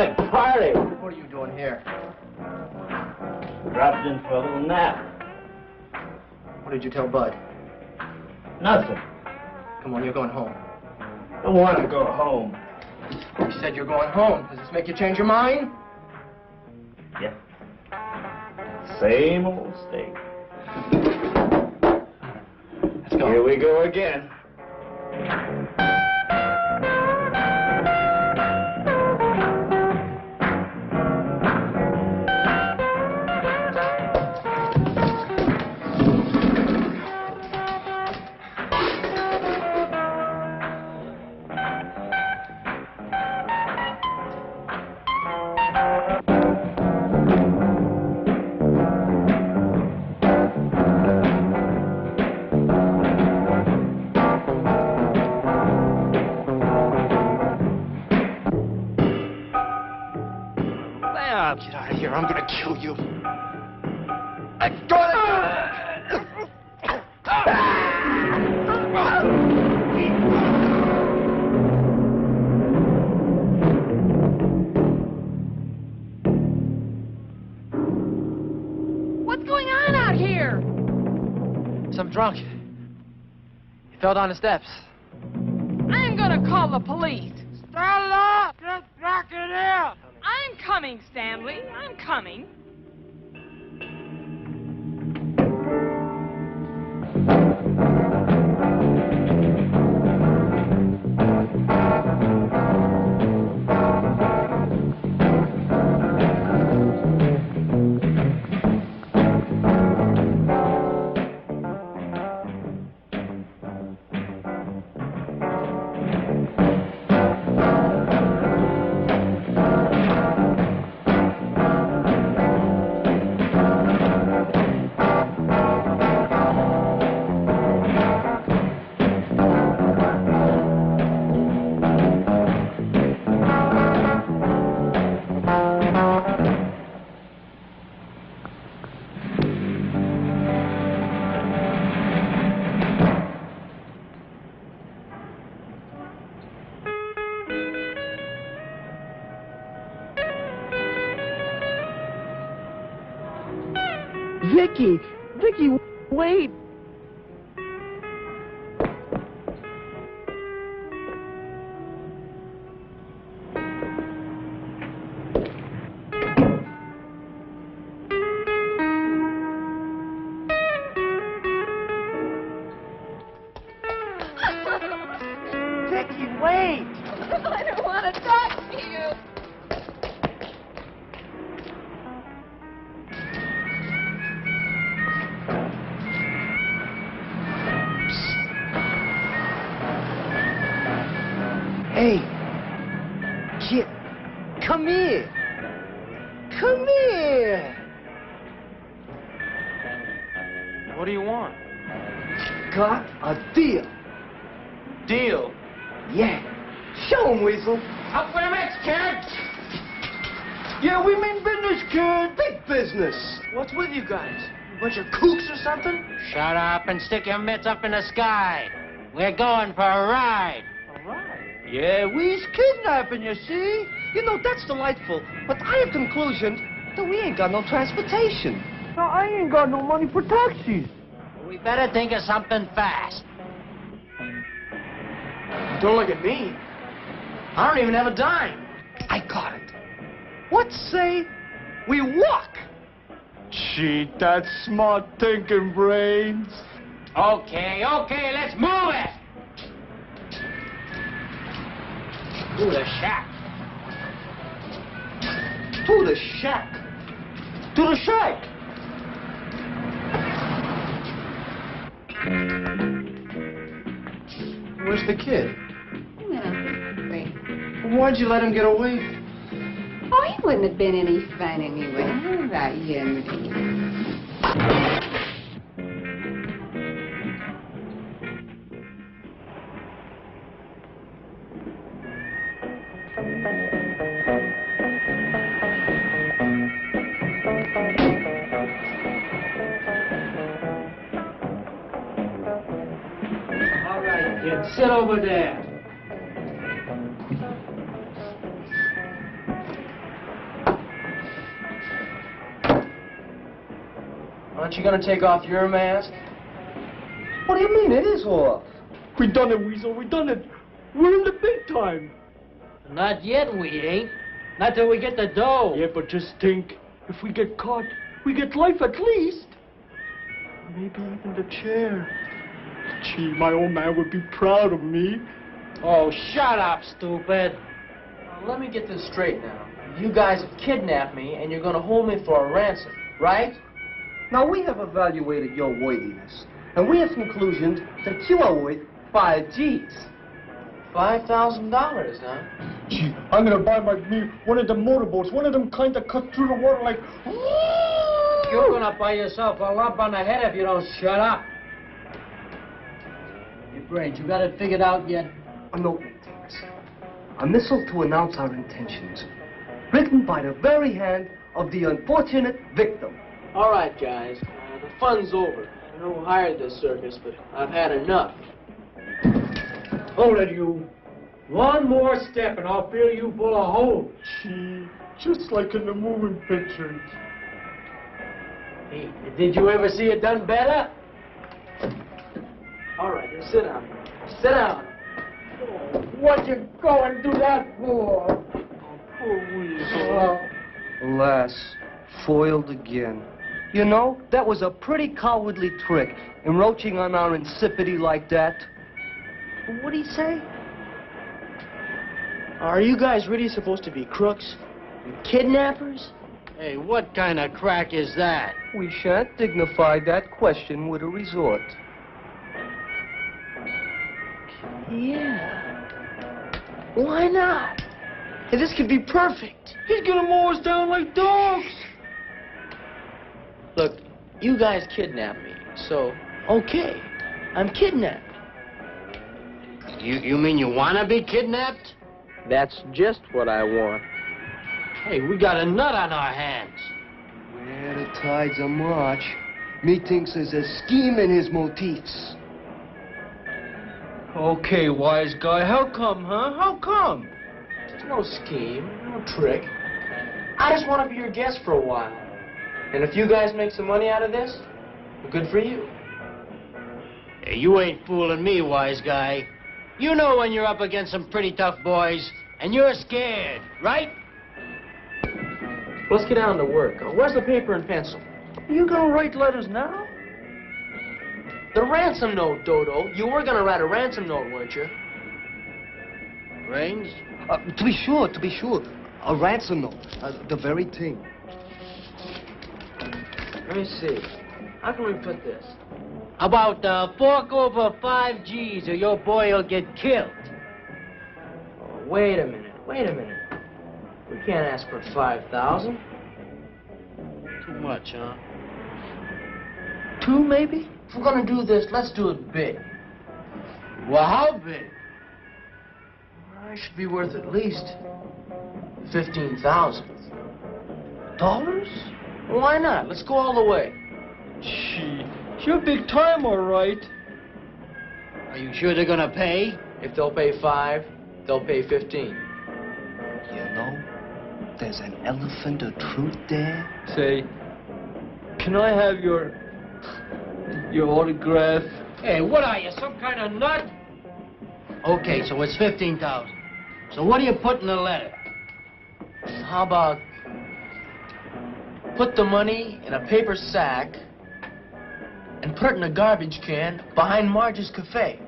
that party. What are you doing here? Dropped in for a little nap. What did you tell Bud? Nothing. Come on, you're going home. I want to go home. You said you're going home. Does this make you change your mind? Yeah. Same old steak. Let's go. Here we go again. Get out of here. I'm gonna kill you. I'm gonna... What's going on out here? Some drunk. He fell down the steps. I'm gonna call the police. Stella! Get back in here! I'm coming, Stanley. I'm coming. Vicky, wait. Vicky, wait! I don't want to talk to you. Hey, kid, come here. Come here. What do you want? Got a deal. Deal? Yeah. Show 'em, Weasel. Up for the mix, kid! Yeah, we mean business, kid. Big business. What's with you guys? A bunch of kooks or something? Shut up and stick your mitts up in the sky. We're going for a ride. A ride? Yeah, we's kidnapping, you see? You know, that's delightful. But I have conclusion that we ain't got no transportation. No, I ain't got no money for taxis. We better think of something fast. Don't look at me. I don't even have a dime. I got it. What say we walk? Gee, that's smart thinking, Brains. Okay, let's move it. To the shack. To the shack. To the shack. Where's the kid? Why'd you let him get away? Oh, he wouldn't have been any fun anyway. How about you, Henry? All right, kid, sit over there. Aren't you gonna take off your mask? What do you mean? It is off. We done it, Weasel. We done it. We're in the big time. Not yet, we ain't. Not till we get the dough. Yeah, but just think. If we get caught, we get life at least. Maybe even the chair. Gee, my old man would be proud of me. Oh, shut up, stupid. Now, let me get this straight now. You guys have kidnapped me, and you're gonna hold me for a ransom, right? Now, we have evaluated your worthiness, and we have conclusions that you are worth 5 G's. $5,000, huh? Gee, I'm gonna buy me one of them motorboats, one of them kind that cut through the water like... You're gonna buy yourself a lump on the head if you don't shut up. Your brains, you got it figured out yet? A note, Tinks. A missile to announce our intentions. Written by the very hand of the unfortunate victim. All right, guys. The fun's over. I don't know who hired this circus, but I've had enough. Hold it, you. One more step and I'll fill you full of holes. Gee, just like in the moving pictures. Hey, did you ever see it done better? All right, now sit down. Sit down. Oh, what you go and do that for? Poor Weasel. Alas, foiled again. You know, that was a pretty cowardly trick, encroaching on our insipidity like that. What'd he say? Are you guys really supposed to be crooks? And kidnappers? Hey, what kind of crack is that? We shan't dignify that question with a resort. Yeah. Why not? Hey, this could be perfect. He's gonna mow us down like dogs. Look, you guys kidnapped me, so, okay, I'm kidnapped. You mean you want to be kidnapped? That's just what I want. Hey, we got a nut on our hands. Where the tides are march, methinks there's a scheme in his motifs. Okay, wise guy, how come, huh? How come? There's no scheme, no trick. I just want to be your guest for a while. And if you guys make some money out of this, well, good for you. Hey, you ain't fooling me, wise guy. You know when you're up against some pretty tough boys, and you're scared, right? Let's get down to work. Where's the paper and pencil? You gonna write letters now? The ransom note, Dodo. You were gonna write a ransom note, weren't you? Brains? To be sure. A ransom note. The very thing. Let me see. How can we put this? About fork over 5 G's or your boy will get killed. Oh, wait a minute. We can't ask for 5,000. Too much, huh? 2, maybe? If we're gonna do this, let's do it big. Well, how big? I should be worth at least 15,000. Dollars? Why not? Let's go all the way. Gee, you're big time, all right. Are you sure they're gonna pay? If they'll pay 5, they'll pay 15. You know, there's an elephant of truth there. Say, can I have your autograph? Hey, what are you, some kind of nut? Okay, so it's 15,000. So what do you put in the letter? How about put the money in a paper sack and put it in a garbage can behind Marge's cafe?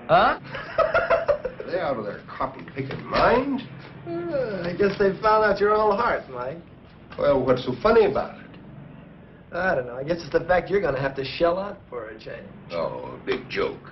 Huh? Are they out of their copy-picking mind? I guess they found out your whole heart, Mike. Well, what's so funny about it? I don't know. I guess it's the fact you're going to have to shell out for a change. Oh, big joke.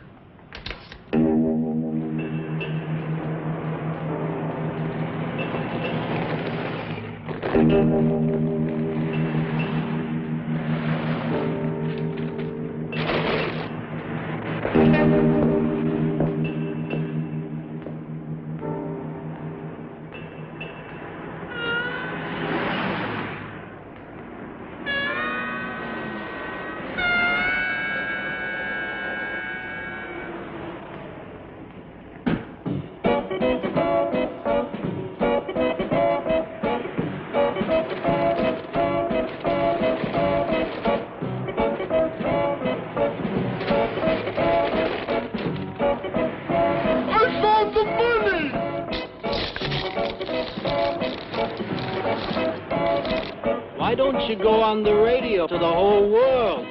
Why don't you go on the radio to the whole world?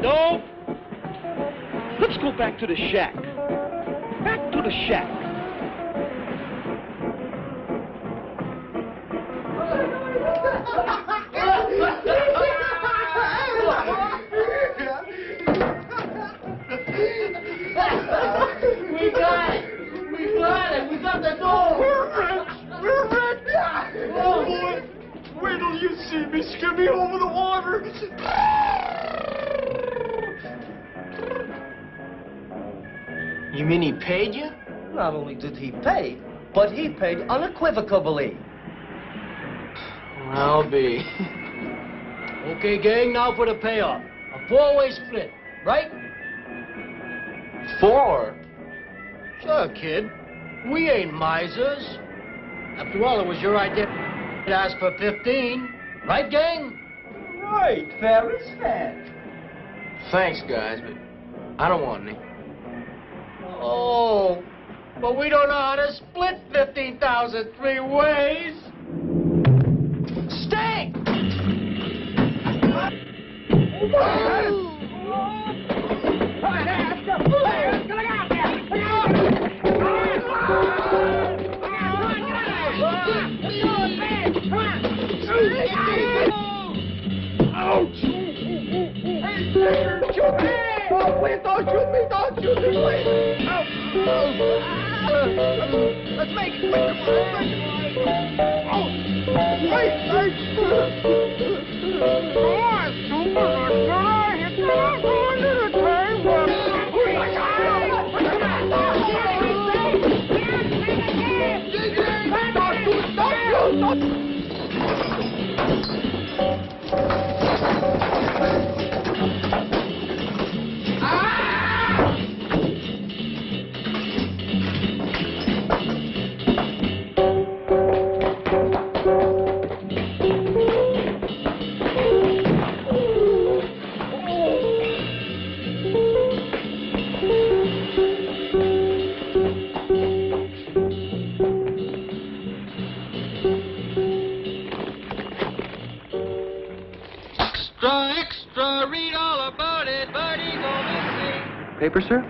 No? Let's go back to the shack. Back to the shack. We got it! We got it! We got the door! We're rich! We're rich! Oh, boy! Wait till you see me skimming over the water! You mean he paid you? Not only did he pay, but he paid unequivocally. I'll be. Okay, gang, now for the payoff. A 4-way split, right? 4? Sure, kid. We ain't misers. After all, it was your idea to ask for 15. Right, gang? Right, fair is fair. Thanks, guys, but I don't want any. Oh, but we don't know how to split 15,000 3 ways. Stay! Ouch! Hey, don't shoot me! Oh, please don't shoot me! Don't shoot me, please! Let's make it quick! Oh, wait! Extra, read all about it, Birdie, go missing. Paper, sir?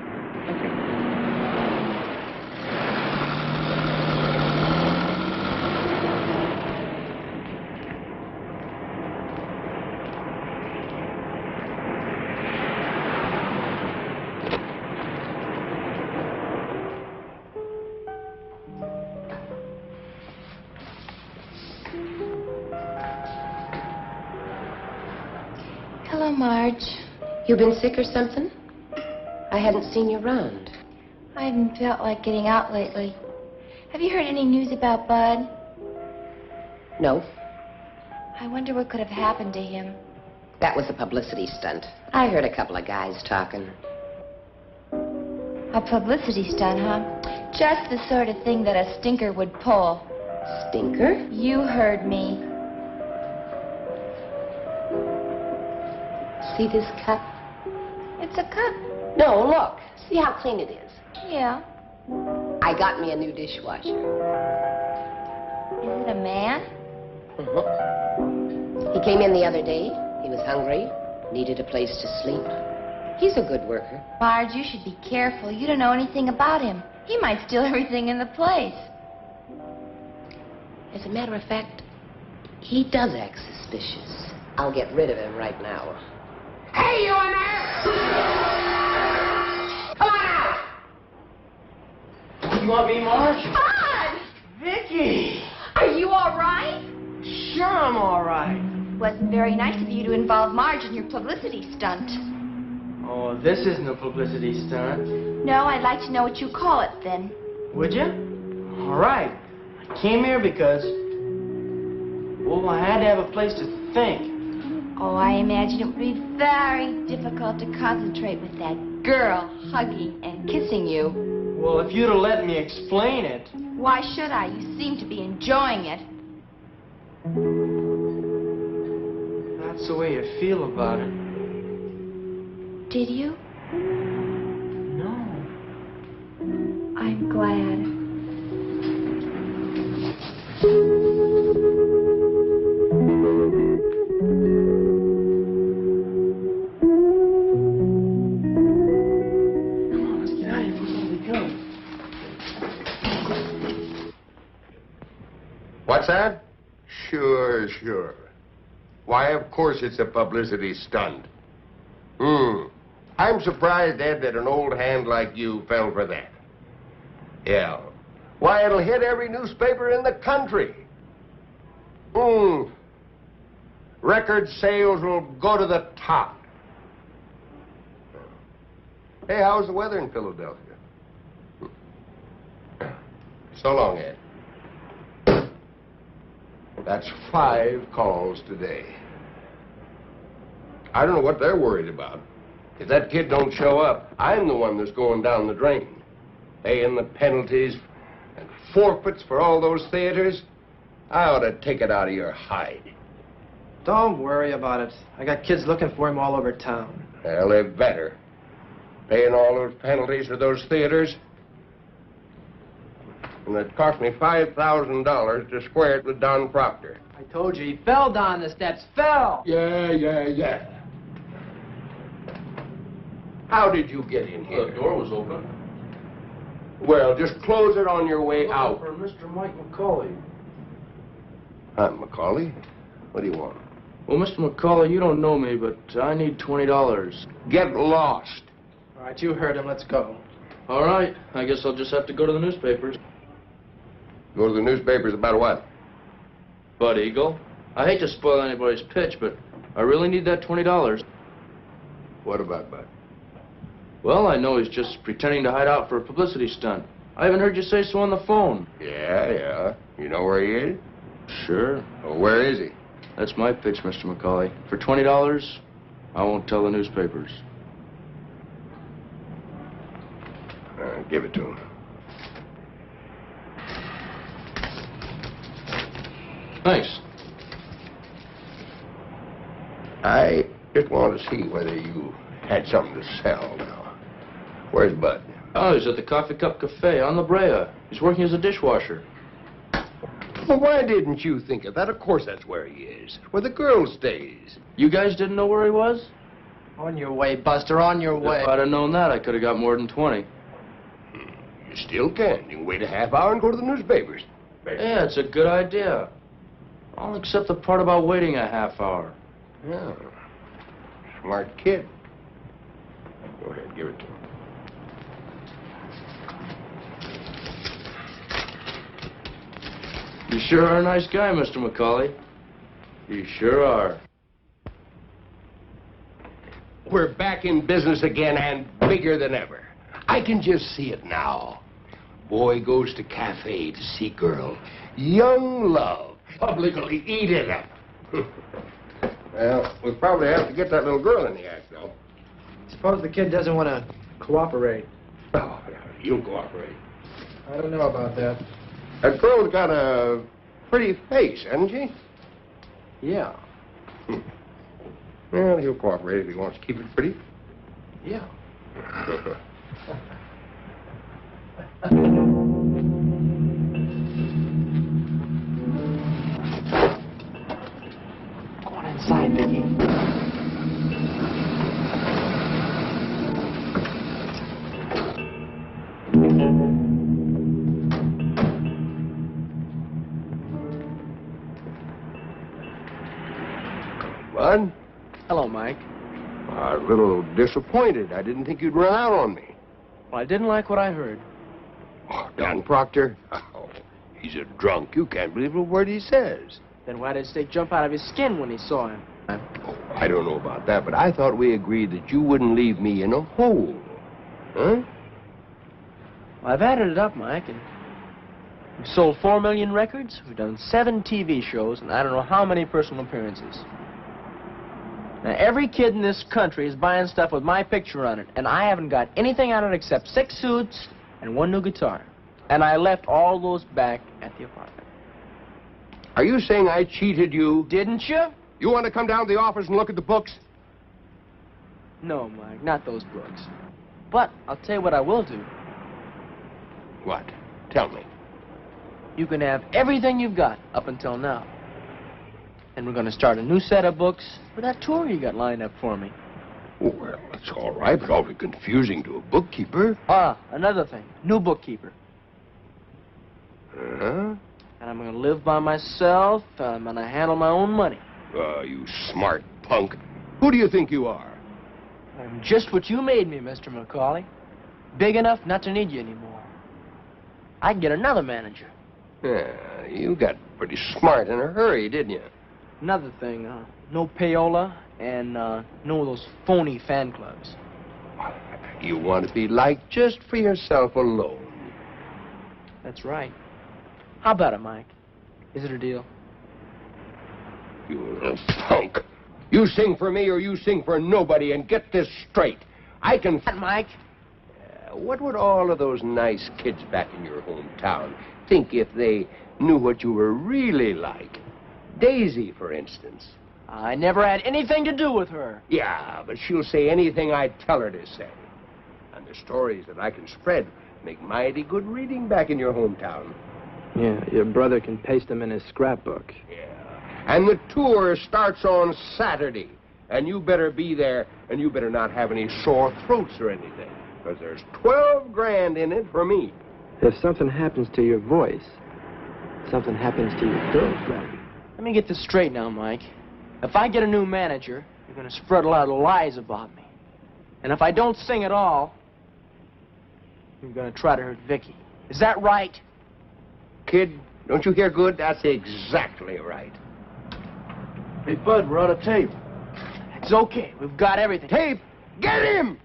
Hello, Marge. You been sick or something? I hadn't seen you around. I haven't felt like getting out lately. Have you heard any news about Bud? No, I wonder what could have happened to him. that was a publicity stunt. I heard a couple of guys talking. A publicity stunt, huh? Just the sort of thing that a stinker would pull. Stinker? You heard me. See this cup? It's a cup. No, look. See how clean it is. Yeah. I got me a new dishwasher. Is it a man? He came in the other day. He was hungry, needed a place to sleep. He's a good worker. Marge, you should be careful. You don't know anything about him. He might steal everything in the place. As a matter of fact, he does act suspicious. I'll get rid of him right now. Hey, you in there! Come on out! You want me, Marge? Bud! Vicky! Are you all right? Sure I'm all right. Wasn't very nice of you to involve Marge in your publicity stunt. Oh, this isn't a publicity stunt. No, I'd like to know what you call it then. Would you? All right. I came here because, well, I had to have a place to think. Oh, I imagine it would be very difficult to concentrate with that girl hugging and kissing you. Well, if you'd have let me explain it. Why should I? You seem to be enjoying it. That's the way you feel about it. Did you? No. I'm glad. What's that? Sure. Why, of course it's a publicity stunt. I'm surprised, Ed, that an old hand like you fell for that. Yeah. Why, it'll hit every newspaper in the country. Record sales will go to the top. Hey, how's the weather in Philadelphia? So long, Ed. That's 5 calls today. I don't know what they're worried about. If that kid don't show up, I'm the one that's going down the drain. Paying the penalties and forfeits for all those theaters. I ought to take it out of your hide. Don't worry about it. I got kids looking for him all over town. Well, they better. Paying all those penalties for those theaters. And it cost me $5,000 to square it with Don Proctor. I told you, he fell down the steps. Fell! Yeah. How did you get in here? The door was open. Well, just close it on your way out. For Mr. Mike McCauley. I'm McCauley. What do you want? Well, Mr. McCauley, you don't know me, but I need $20. Get lost. All right, you heard him. Let's go. All right. I guess I'll just have to go to the newspapers. Go to the newspapers about what? Bud Eagle. I hate to spoil anybody's pitch, but I really need that $20. What about Bud? Well, I know he's just pretending to hide out for a publicity stunt. I haven't heard you say so on the phone. Yeah. You know where he is? Sure. Well, where is he? That's my pitch, Mr. McCauley. For $20, I won't tell the newspapers. Give it to him. Thanks. I just want to see whether you had something to sell now. Where's Bud? Oh, he's at the Coffee Cup Cafe on La Brea. He's working as a dishwasher. Well, why didn't you think of that? Of course that's where he is. Where the girl stays. You guys didn't know where he was? On your way, Buster, on your way. If I'd have known that, I could have got more than 20. You still can. You can wait a half hour and go to the newspapers. Yeah, it's a good idea. I'll accept the part about waiting a half hour. Yeah. Smart kid. Go ahead, give it to him. You sure are a nice guy, Mr. McCauley. You sure are. We're back in business again and bigger than ever. I can just see it now. Boy goes to cafe to see girl. Young love. Publicly eat it up. Well, we'll probably have to get that little girl in the act, though. Suppose the kid doesn't want to cooperate. Oh, you'll cooperate. I don't know about that. That girl's got a pretty face, hasn't she? Yeah. Well, he'll cooperate if he wants to keep it pretty. Yeah. Go on inside, Vicky. Bud? Hello, Mike. A little disappointed. I didn't think you'd run out on me. Well, I didn't like what I heard. Oh, Don Proctor? Oh, he's a drunk. You can't believe a word he says. Then why did Steak jump out of his skin when he saw him? Oh, I don't know about that, but I thought we agreed that you wouldn't leave me in a hole. Huh? Well, I've added it up, Mike, and we've sold 4 million records, we've done 7 TV shows, and I don't know how many personal appearances. Now, every kid in this country is buying stuff with my picture on it, and I haven't got anything on it except 6 suits and 1 new guitar. And I left all those back at the apartment. Are you saying I cheated you? Didn't you? You want to come down to the office and look at the books? No, Mike, not those books. But I'll tell you what I will do. What? Tell me. You can have everything you've got up until now. And we're going to start a new set of books for that tour you got lined up for me. Well, that's all right, but awfully confusing to a bookkeeper. Ah, another thing. New bookkeeper. Huh? And I'm going to live by myself. I'm going to handle my own money. You smart punk. Who do you think you are? I'm just what you made me, Mr. McCauley. Big enough not to need you anymore. I can get another manager. Yeah, you got pretty smart in a hurry, didn't you? Another thing, no payola and no of those phony fan clubs. You want to be liked just for yourself alone. That's right. How about it, Mike? Is it a deal? You little punk. You sing for me or you sing for nobody, and get this straight. I can... Mike. What would all of those nice kids back in your hometown think if they knew what you were really like? Daisy, for instance. I never had anything to do with her. Yeah, but she'll say anything I tell her to say. And the stories that I can spread make mighty good reading back in your hometown. Yeah, your brother can paste them in his scrapbook. Yeah. And the tour starts on Saturday. And you better be there, and you better not have any sore throats or anything. Because there's 12 grand in it for me. If something happens to your voice, something happens to your girlfriend. Let me get this straight now, Mike. If I get a new manager, you're going to spread a lot of lies about me. And if I don't sing at all, you're going to try to hurt Vicky. Is that right? Kid, don't you hear good? That's exactly right. Hey, Bud, we're out of tape. It's okay. We've got everything. Tape! Get him!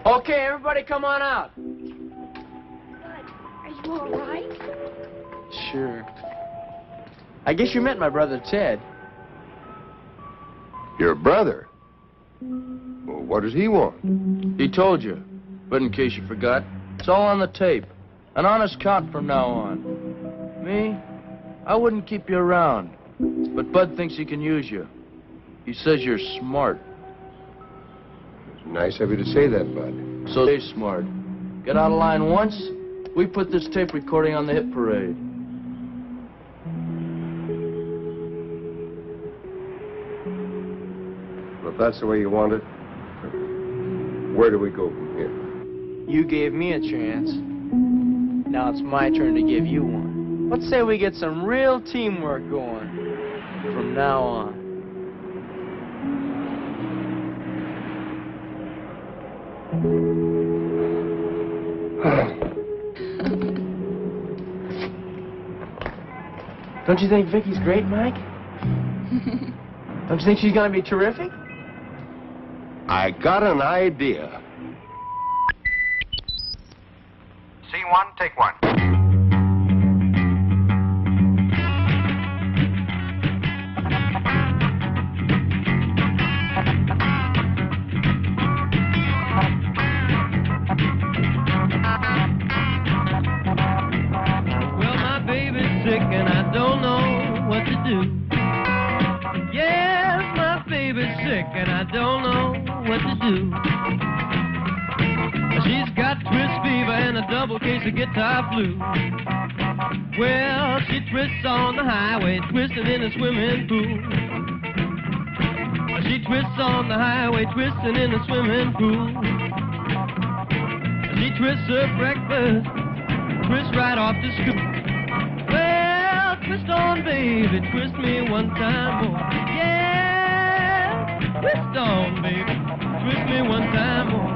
Okay, everybody come on out. Are you all right? Sure. I guess you met my brother, Ted. Your brother? Well, what does he want? He told you. But in case you forgot, it's all on the tape. An honest count from now on. Me? I wouldn't keep you around. But Bud thinks he can use you. He says you're smart. It's nice of you to say that, Bud. So stay smart. Get out of line once, we put this tape recording on the hit parade. Well, if that's the way you want it, where do we go from here? You gave me a chance. Now it's my turn to give you one. Let's say we get some real teamwork going from now on. Don't you think Vicky's great, Mike? Don't you think she's gonna be terrific? I got an idea. C1, take one. I don't know what to do. She's got twist fever and a double case of guitar flu. Well, she twists on the highway, twisting in a swimming pool. She twists on the highway, twisting in a swimming pool. She twists her breakfast, twists right off the scoop. Well, twist on, baby, twist me one time more. Yeah, twist on, baby, twist me one time more.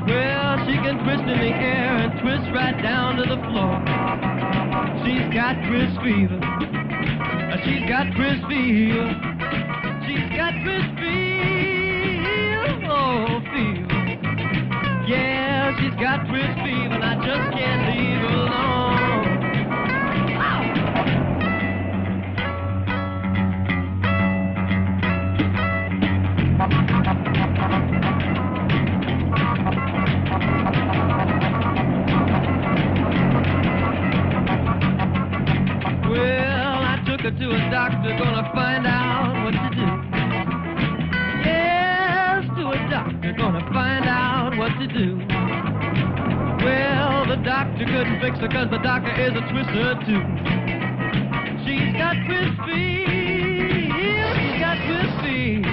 Well, she can twist in the air and twist right down to the floor. She's got twist fever. She's got twist fever. She's got twist fever. Oh, fever. Yeah, she's got twist fever and I just can't leave her alone. Well, I took her to a doctor, gonna find out what to do. Yes, to a doctor, gonna find out what to do. Well, the doctor couldn't fix her 'cause the doctor is a twister too. She's got twist fever, she's got twist fever.